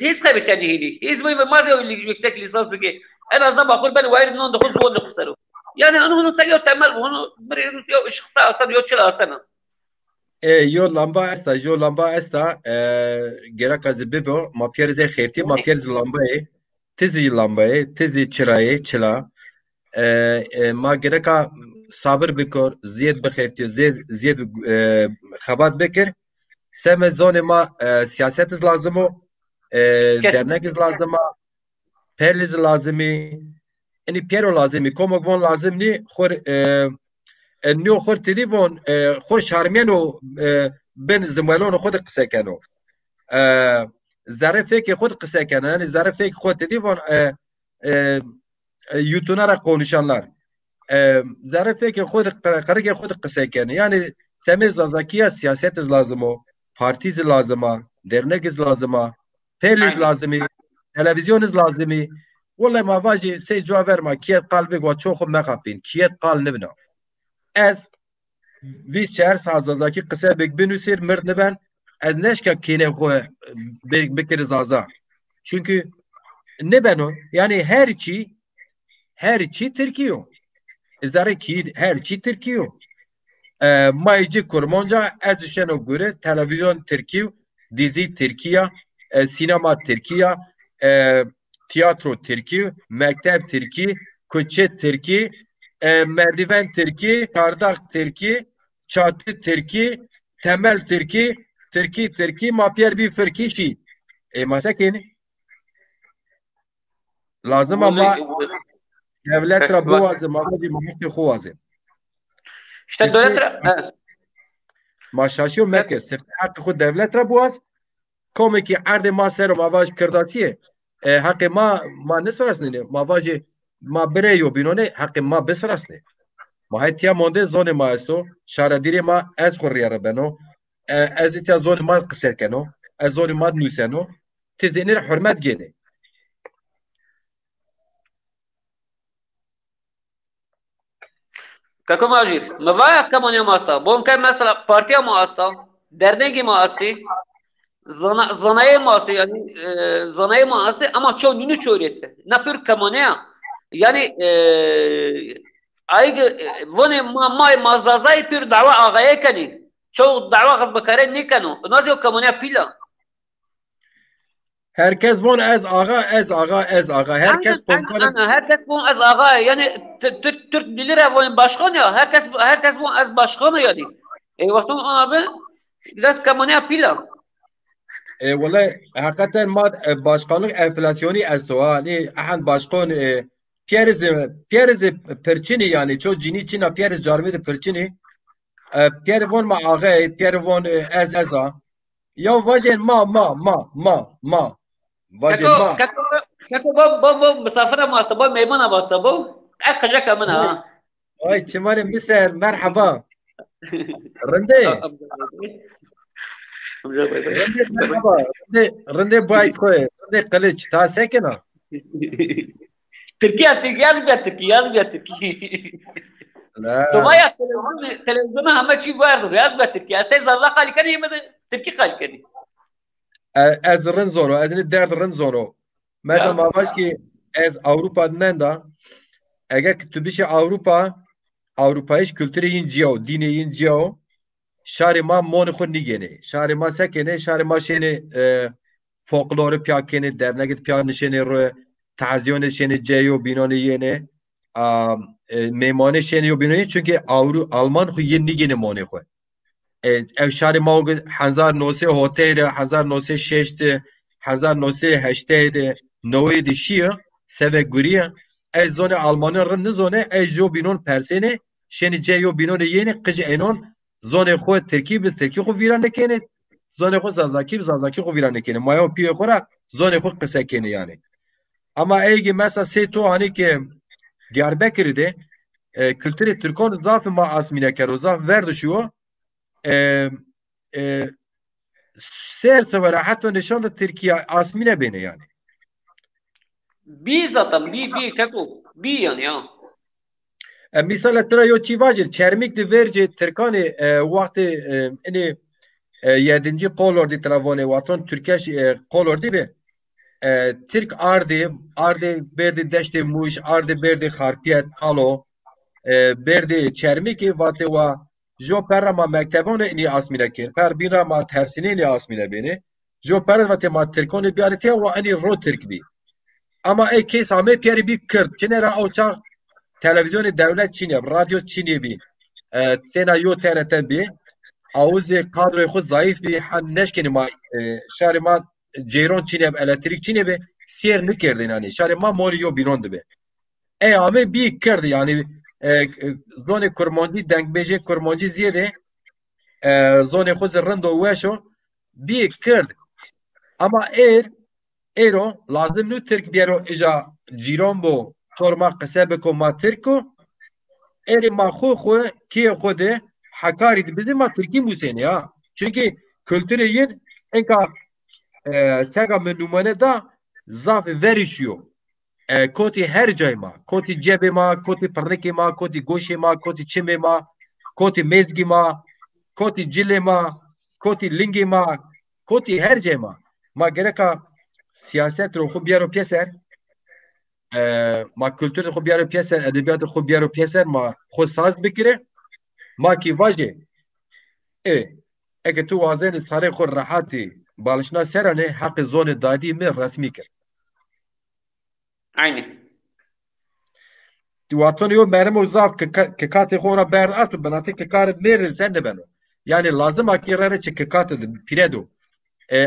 hiz kabet yani hili. Hiz bu mazı yüksek lisans peki. En azından bakır ben vayr 19 bu 19 saru. Yani onu sekiyor temel bu. Onu bir şıksa asan yavçıla asana. يو لامبا استا يو لامبا استا جراك از بيبو ما بيرز خيرتي ما بيرز لامبا تزي لامبا تزي چراي چلا ما جراكا صابر بكر زيد بخيرتي زيد خبات بكر سم زون ما سياست لازمو درنك لازمه perliz lazımı yani piero lazımı komogvon lazımni khor نو خور تليفون خور شارمينو بين زمالون خود قصه كانوا ظرفك خود قصه كان yani ظرفك خود تليفون يوتونara konuşanlar ظرفك خود قرق خود قصه كان yani semiz zakiya siyaset lazım o partiz lazım dernek lazım perliz lazım televizyon lazım والله ما باجي سي جوابر ما كيت قلبي وتشوخ ما قابين كيت قال نبنا از وی چهار سازازاکی قصه بک بنویسیر مرد نبن از نشکا کینه خواه بکر زازا çünkü ne ben o yani her çi Türkiye zare ki her çi Türkiye mayıcı kurmonca az şeno göre televizyon Türkiye dizi Türkiye sinema Türkiye tiyatro Türkiye mektep Türkiye koçet Türkiye merdiven Türkiye, kardak Türkiye, çatı Türkiye, temel Türkiye, Türkiye, mapyer bir fırkişi. Masakin lazım ama devlet rabuazı, mağdur muhte huazı. İşte devlet maşaşıyor Mekke, sefte hakkı khud devlet rabuaz, komi ki arde ma serum avaj kırdatiye, hakkı ma nesrasne, ma vajı ma bereyo binone, hakkı ma besrasne. ما هتیا مونده زون ما استو شاردیری ما از خوریاره بنو از اتیا زون ما قصه کنو از زون ما نوسنو تزینیر حرمت گینه kako macir mevaya kamanya masta bon kan mesela partiya mı asta derneği mi asti zanayı mı asti yani zanayı mı asti ama çoğu nünü çoğuretti napür kamanya yani aygı vone ma mazazay pür dava ağaya kani çoğu dava gazbakare ne kanu nazo kamanya pila herkes bon az ağa herkes herkes bon az ağa yani Türk dilleri bon başkan ya herkes bon az başkan yani vaktun abi biraz kamanya pila والله حقیقتا ما başkanlık enflasyonu esto hani ahan başkan Pierre Perçini yani çok cini Çin'a Pierre Jarmi de Perçini Pierre von ma ağay Pierre von eza ya vajen ma vajen كاكو ma كاكو كاكو بو مسافرة ما استبو ميمونة ما استبو أخجك منها ay çimarim miser merhaba rende rende merhaba rende bay koy rende kılıç ta sekena تركيا ياز بيا تركي تو ما la يا تلفزيون هم شيء وارد ياز بيا تركي استي زازا قال كني مد تركي قال كني ez rinzono ez ne derd rinzono mesela ma baş ki ez Avrupa'dan da eğer ki tu bişe Avrupa'yı kültürü yin ciao dini yin ciao şari ma mon xun nigene şari ma sekene şari ma şeni folkloru piyakene dernek piyan şeni ro taziyon şeni ceyo binoni yene memane şeni yo binoni çünkü Alman xu yin nigene moni xu ev şari ma 1900 hotel 1906 1908 90 şiye seve guriye ez zone Almanı rın zone ez jo binon persene şeni ceyo binoni yene qıcı enon zone xu Türkiye biz Türkiye xu viran nekene zone xu zazaki xu viran nekene mayo piye xura zone xu qısa kene yani ama eygi mesela seto hani ki Diyarbakır'da kültürü Türkon zaf ma asmine kero zaf verdişiyor ser severa hatta nişan da Türkiye asmine beni yani بي زاتا بي كاكو بي يعني misal tura yo çivacı çermik de verce Türkanı vakti ini yedinci kolordi travane vatan Türkiye kolordi be Türk ardi berdi deşte muş ardi berdi harpiyet alo berdi çermiki vate wa jo perama mektebone ini asmine kin per bina ma tersine ini asmine beni jo per vate ma Türkone biarete wa ani ro Türk bi ama kes ame piyari bir Kürt çinera avça televizyonu devlet Çin'e radyo Çin'e bi sena yo TRT bi Auzi kadroyu xud zayıf bir han neşkeni ma şari ma ceyron Çin'e elektrik Çin'e be siyer nikerdin yani şari ma moli yo binon be ame bir kerdi yani zone kurmancı denkbeje kurmancı ziyade zone xud rendo weşo bir kerdi ama ero lazım nu Türk biyero ija ciron bo torma qesebe ko ma Türko eri ma xu ki xude Hakkari'de bizim ma Türkiye Müseni ya. Çünkü kültürü yin enka sega numune da zaf verişiyor. Koti her cayma. Koti cebe ma, koti parneki ma, koti goşe ma, koti çime ma, koti mezgi ma, koti cile ma, koti lingi ma, koti her cayma. Ma gereka siyaset ro xu biyaro pyeser ma kültür xu biyaro pyeser edebiyat xu biyaro pyeser ma xu saz bikire ما کی واجه اگه تو وازن ساره خور راحتی بالشنا سرانه حق زون دادی من رسمی کرد عيني واتون یو مرم وزاف که کاتی خورا بر ارتو بناتی که کار میر زنده بنو yani lazım akirere çe که کات پیردو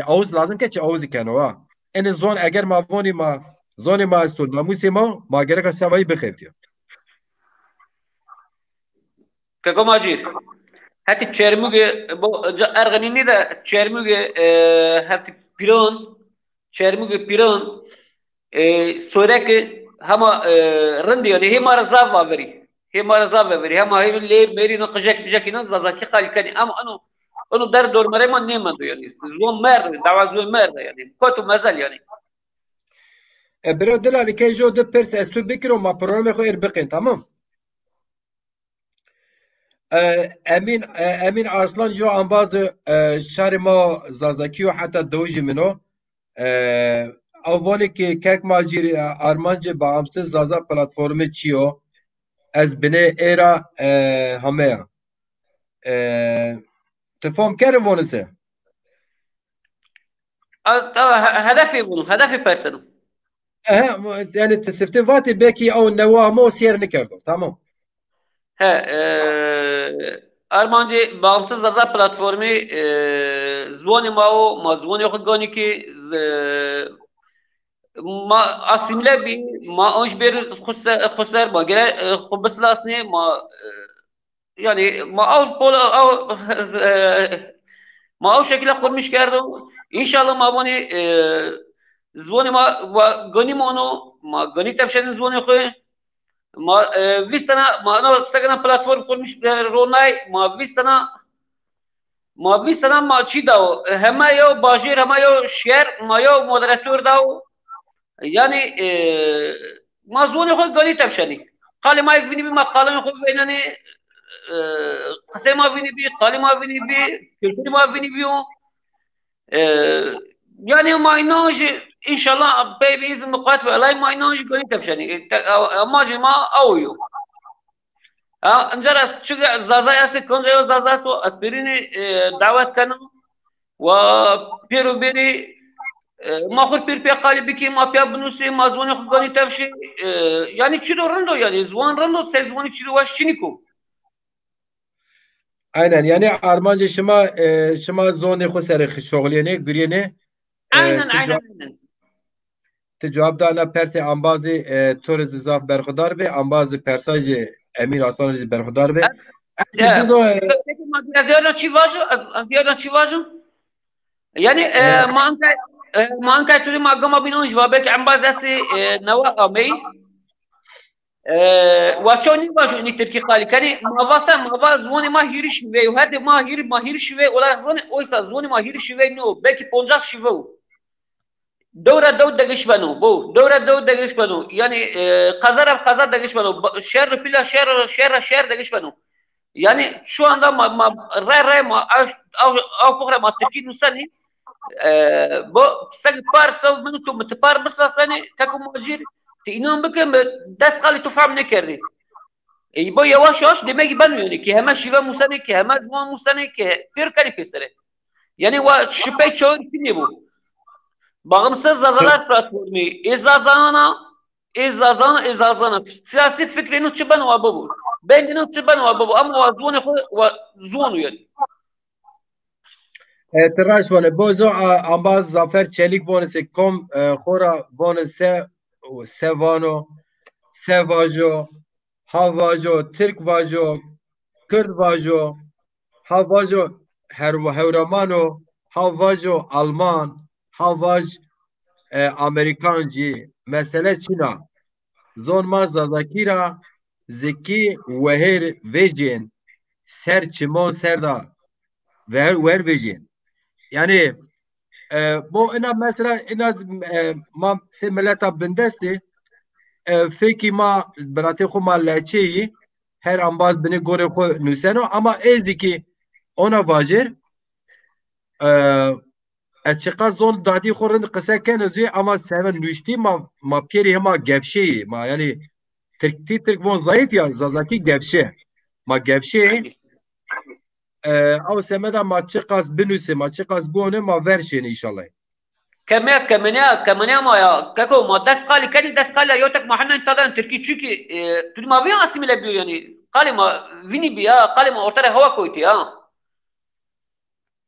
اوز لازم که چه اوزی کنو این زون اگر ما وونی ما زون ما استو ناموسی ما گرک سوایی بخیفتیو كاكو ماجير هاتي تشيرموغي بو ارغنيني دا تشيرموغي هاتي بيرون تشيرموغي بيرون سورك هما رندي يعني هي مرزاف وافري هي مرزاف وافري هما هي اللي ميري نقجك بجاكي نزازاكي قال كاني اما انو دار دور مري ما نيمندو يعني زوم مر دعوا زوم مر يعني كوتو مازال يعني برو دلالي كي جو دو بيرس استو بكرو ما برنامج خو اربقين تمام امین arslan جو انباز شهر ما زازاکی و حتی دوجی منو اولی که کک ماجری آرمانج bağımsız زازا پلاتفورم چیو از بنه ایرا همه تفهم کرم ونسه هدفي بونو هدفي بيرسونو yani tesiftin vati belki o nevamı siyer nikerdo tamam He, Armancı Bağımsız Zaza Platformu زوانی ما زوانی خود گانی که ما اسیمله بی ما آنش بیر خسر ما گره خوب بسلاسنی ما yani ma o şekilde kurmuş kerdim. İnşallah ma bani zvoni ma gani onu ma gani tepşenin zvoni koy ma vistana ma no sagana platform kurmuş ronay ma vistana ma çi da hema yo bajir hema yo şer ma yo moderatör da yani ma zvoni koy gani tepşeni قال ما يكفيني بما قال يخوف بينني قصي ما فيني بي قالي ما فيني بي كلتي ما فيني بيو يعني ما ينوج ان شاء الله بيبي اذا نقاط والله ما ينوج قولي تبشني اما جما اويو انجر شجع زازا اسي كون زازا سو اسبريني دعوت كانوا وبيرو بيري ما خود بير بي قالبي كي ما بيا بنوسي ما زواني خداني تبشي يعني تشيرو رندو يعني زوان رندو سي زواني تشيرو واش شينيكو Aynen yani Armancı şıma zone xusarı şoğliyene güriyene aynen cevap dana perse ambazı torz zaf berxudar be ambazı persajı Emir Aslanı berxudar be çi vajo yani manka turi magama binoj va bek ambazası nava amey واتشوني باجو اني تركي قالي كاني ما واسا ما واز زوني ما هيري شوي وهذا ما هيري شوي ولا زوني اويسا زوني ما هيري شوي نو بلكي 50 شوي دوره دقش بنو بو دوره دقش بنو يعني قزر دقش بنو شر بلا شر دقش بنو يعني şu anda ma re ma au بكره ما تركي نسني bu سق بارسو منو تو متبار بس سني تكو ماجير تینون بکن دست قالی تو فهم نکردی ای با یواش یواش demek ki ben ki hemen şive musane ki hemen zaman musane ki bir kari pesere yani o şüphe çoğun kimi bu bağımsız zazalar platformu izazana siyasi fikrini çıban o bu bendinin çıban o bu ama o zonu yani Tıraş vone bozo ambaz Zafer Çelik vone se kom xora vone se Sevano, Sevajo, Havajo, Türk vajo, Kürt vajo, Havajo, Hevramano, Havajo, Alman, Havaj, Amerikancı, mesele Çina, Zonma Zazakira, Zeki, Weher, Vejin, Ser Çimon Serda, Ver Vejin. Yani bu ina mesela inaz ma se meleta bindesti feki ma berate xo ma leçeyi her ambaz beni gore xo nuseno ama eziki ona vajir açıka zon dadi xorun qisa kenezi ama seven nüşti ma peri hema gevşeyi ma yani Türk von zayıf ya zazaki gevşe ma gevşe او سمدا ما چقاس بنوسه ما چقاس بونه ما ورشين ان شاء الله كمانيا ما يا كاكو ما دس قالي كاني دس قالي يوتك ما حنا انتظر تركي تشكي تقول ما بيان اسمي لبيو يعني قالي ما فيني بيا قالي ما اورتره هوا كويتي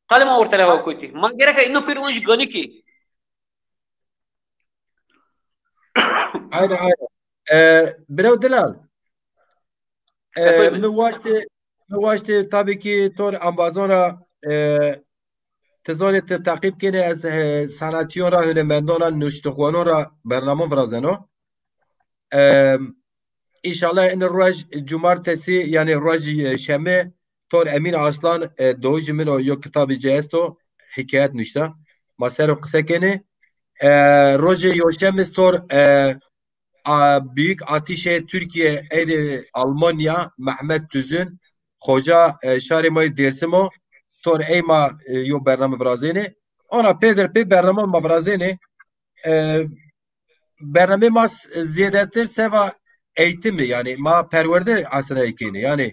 قالي ما اورتره هوا كويتي ما غيرك انه بيرونج غنيكي aynen برو دلال نواشته tabii ki tor ambazona tezone te takip kene az sanatçıyon ra hünemendona nuştuğuano ra bernamen vrazeno inşallah en roj cumartesi yani roj şeme tor Emin Aslan doğucu min o yok kitabı cesto hikayet nuşta masero kısa kene roj yoşemiz tor büyük ateşe Türkiye Almanya Mehmet Tüzün Hoca şarimay dersimo tor eyma yo bername vrazene ona peder pe bername ma vrazene bername mas ziyadetir seva eğitimi yani ma perverde aslında ekini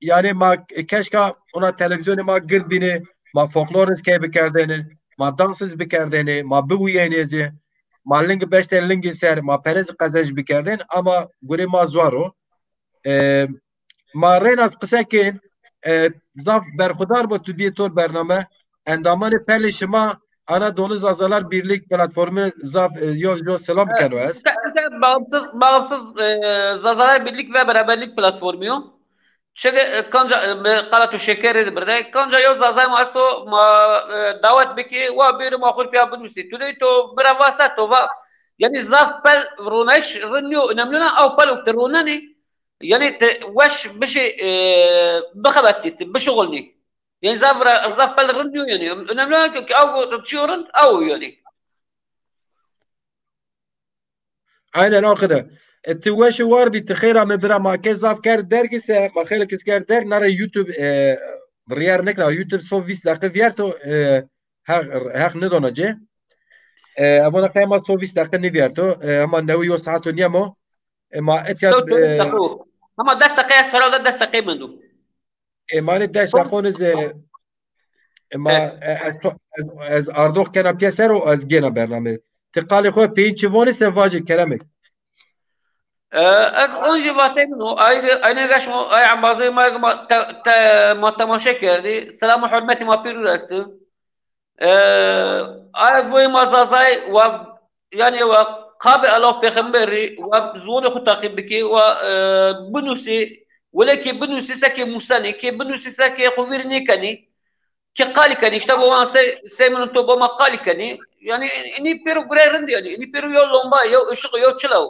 yani ma keşke ona televizyonu ma girdini ma folklorist ke bekerdeni ma danssız bekerdeni ma bu yenezi ma lingi beşte lingi ser ma perez kazaj bekerden ama gure ma zwaro ma renas kısaken zaf berxudar bu tu bir bername endamanı pelle şima Anadolu Zazalar Birlik platformu zaf yo selam kenwes. Bağımsız Zazalar Birlik ve Beraberlik platformu. Çünkü kanca kalatu şekeri birde kanca yo Zazay masto ma davet beki ve bir mahur piya bunmisi. Tudi to bravasa to va yani zaf pel runeş rınyo önemlina av pel ukterunani yani وش بشي بخبتي بشغلني يعني زاف pel rınyo yani önemli ki av tşiyorun av yani. Aynen o kadar. Tüveşi var bir tıkhira mebra ma kezaf kar dergise ma khelek isker der nara YouTube riyar nekra YouTube so vis dakika vierto hak ne donace abona kayma so vis dakika ne vierto ama nevi yo saat niyamo ma etiyat ama desteğe esferalda desteğe mendu mani desteğoniz ma az ardok kana piyeser o az gena bername تقالي خو بينچواني سواجي كلامك از اون جواته منو aynı gaş mı ay ambazı ma tamaşa kerdi selam hürmeti ma piru rastı ay bu mazazay ve yani ve qabi Allah peygamberi ve zuni khu takib biki ve bunusi ولكن بنوسي سكي موساني كي بنوسي سكي خفيرني كني كي قالي كني اشتبه وانا سيمن تو بما قالي كني yani ini peru grerindi yani ini peru yo lomba yo ışık yo çilav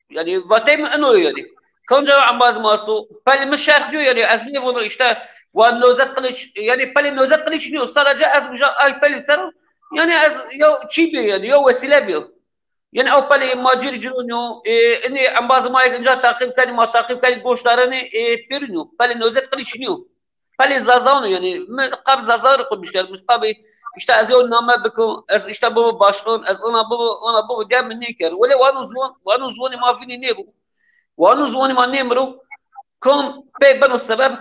yani vatayım eno yani kanca ambaz masu pal müşerh diyor yani azmi bunu işte ve nozat kılıç yani pal nozat kılıç diyor sadece az buca ay pal ser yani az yo çibi yani yo vesile diyor yani o pal macir cunu ini ambaz ma yakınca takip kani ma takip kani goşlarını peru pal nozat kılıç diyor pal zazanu yani qab zazar koymuşlar mustabi İşte az yol name bıkın, az işte bu başkan, az ona bu dem ne ker. Vele vanu zvan ma fini ne bu. Vanu zvan ma ne mru. Kom pe banu sebep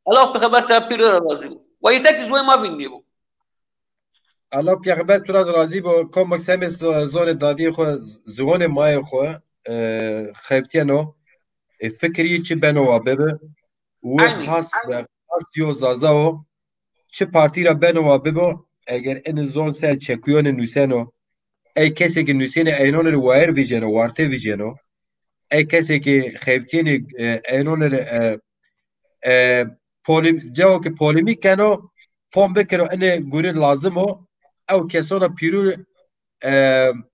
Allah peygamber ta pir razı. Ve yetek zvan ma fini ne bu. Allah peygamber tu razı bu kom maksem zone dadi xo zone may xo xebtiyano fikri çi beno bebe ve has yo zazao çi partira beno bebe eğer en zon sel çekiyorsun nüseno ey kese ki nüsene eynoner wire vision warte vision ey kese ki xevtini eynoner cevap ki polemik kano fon bekero ene gurir lazım o ev kesona pirur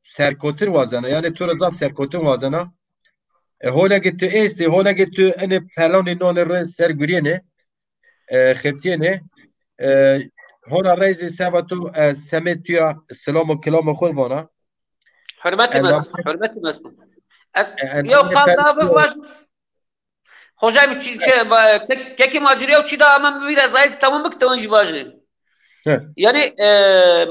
serkotin vazana yani turazaf serkotin vazana hola gitti esti hola gitti ene peloni noner ser guriyene xevtini هنا رئيس سابتو سميتيا السلام والكلام خذ هنا حرمتي مسلم يو قابل باش خوجاي كيكي ماجريا وشي دا امام بيدا زايد تمام بكتونج باجي يعني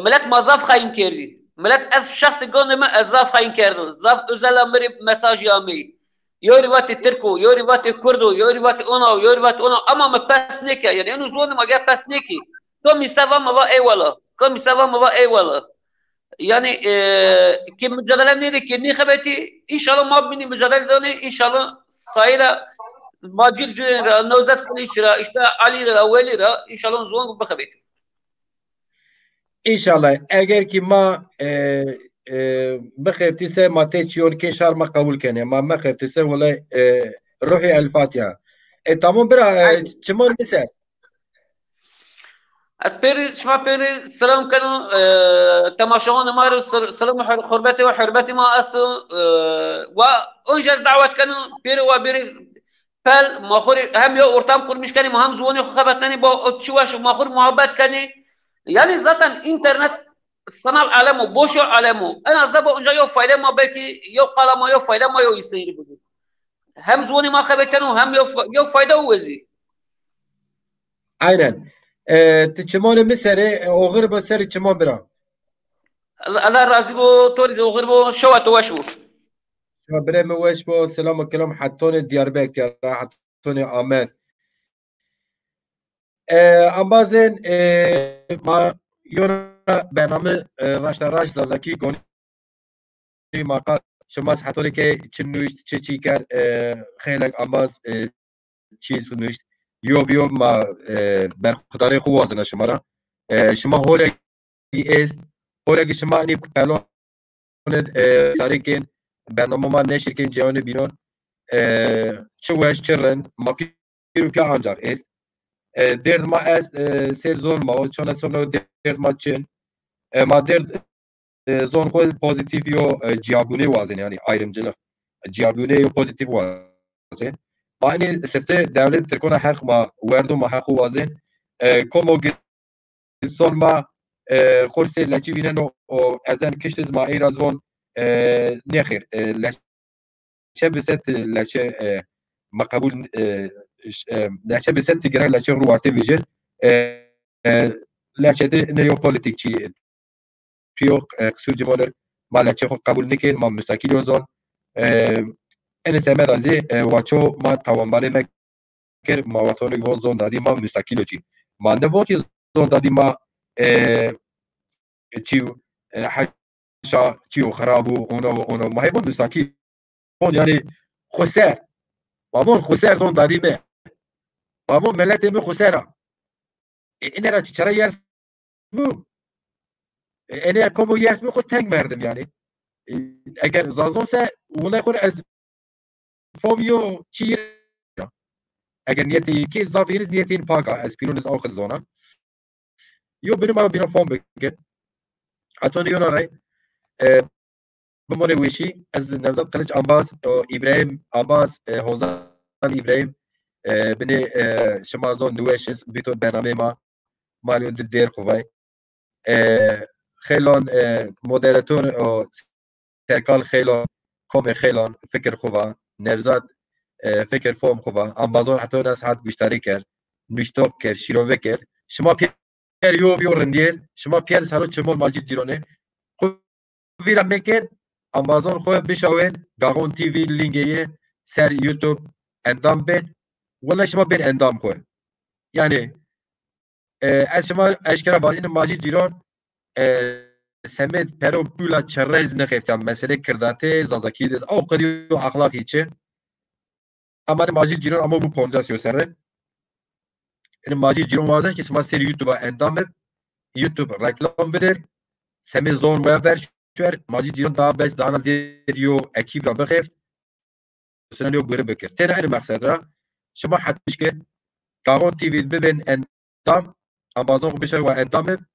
ملت مازاف خاين كيردي ملت از شخص قوم ما ازاف خاين كيردو زاف özel amri mesaj yami يوري واتي تركو يوري واتي كردو يوري واتي انا اما ما باسنيكا يعني انو زون ما جا باسنيكي كم يسافا ما va eyvallah. كم يسافا ما va eyvallah. Yani ki mücadele neydi ki ne habeti inşallah mabini mücadelede inşallah sayıda macir cüra nozat kılıçra işte Ali ra Veli ra inşallah zon bu habeti. İnşallah eğer ki ma بخفتيسه ما تيجيون كي شهر ما قبول كان ما خفتيسه ولا روحي الفاتحه تمام برا تشمون مثال از پیری شما پیری سلام کنو تماشاگان ما رو سلام حرمتی و حرمتی ما است و اونجا دعوت کنو پیری و پیری پل ماخور هم یا ارتام kurmuş کنی ما هم زوانی خبرت کنی با چواش ماخور محبت کنی yani zaten internet sanal alem o boş alem o en azından bu önce yok fayda ma belki yok kalama yok fayda ma yok iseyri bu hem zoni ma haber کنو hem yok fayda o vezi aynen تشمون مسري اوغر بسر تشمون برا الله راضي بو توريز اوغر بو شوات واشو شو بريم وش بو سلام الكلام حطوني دياربكر حطوني آمد امبازن ما يونا برنامه راشتراش زازاكي گوني ما قال شماس حطوني كي چنوشت چي كر خيلك امباز چي سنوشت یو بیو ما برخداری خوب وازنه شما را شما هوره است هوره شما اینی پلان تاریکن برنامه ما نشرکن جهان بیرون چه وش چرن ما پیرو که آنجا است درد ما از سر زون ما چون سال درد ما چن ما درد زون خود پوزیتیو و جیابونه وازن یعنی ayrımcılık جیابونه و پوزیتیو وازن ما اینی سفته دولت ترکونه حق ما وردو ما حق وازن کومو گرسون ما خورسه لچی بینن و ازن کشتز ما ایرازون نخیر لچه بست لچه مقبول لچه بست تگره لچه رو وارته ویژن لچه ده نیو پولیتیک چی پیو کسور جمالر ما لچه خود قبول نکن ما مستقیل وزن این سمه دازی وچو ما توانباره مکر ما وطنی گون زون دادی ما مستقیل چی ما نبود که زون دادی ما چیو حشا چیو خرابو اونو ما هیبون مستقیل اون یعنی خسر مامون خسر زون دادی مه مامون ملت می خسره این را چرا یرس بو اینه کومو یرس بو خود تنگ مردم یعنی اگر زازون سه ولی خود از فومیو چی اگر نیتی که زافیرز نیتین پاکا از پیرون از آخر زونا یو بریم ما بیرون فوم بگه حتی نیونا رای بمونه ویشی از نوزاد قلج آنباز ابراهیم آنباز حوزان ابراهیم بني شما زون نواشز بيتو برنامه ما مالو دير خوای خیلان مودراتور او سرکال خیلان کوم خیلان فکر خوبا نوزاد فکر فهم خوبا آمازون حتی ناس حد گشتاری کرد نشتوک کرد شیروه کرد شما پیر یو بیورندیر شما پیر سالو چمون ماجید جیرونه خود ویرا میکرد آمازون خود بشوین گاغون تیوی لینگیه سر یوتیوب اندام بین ولی شما بین اندام کوه یعنی از شما اشکرا بازین ماجید جیرون سمت پرو بولا چرز نخفتم مسئله کرداته زازاکی دز او قدی و اخلاقی چه اما ماجید جیرون اما بو 50 سره این ماجید جیرون وازه که شما سر یوتیوب اندام یوتیوب رکلام بده سمت زون و ورشور ماجید جیرون دا بس دانا زیدیو اکیب را بخفت سنانیو گره بکر تنه این مقصد را شما حدش که گاغون تیوی ببین اندام آمازون بشه و اندام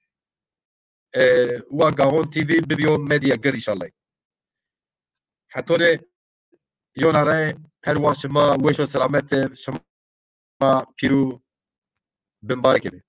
و گاغون تیوی ببیو مدیا گر انشالله حتی یوناره هر واش شما وش و سلامت شما پیرو بمبارک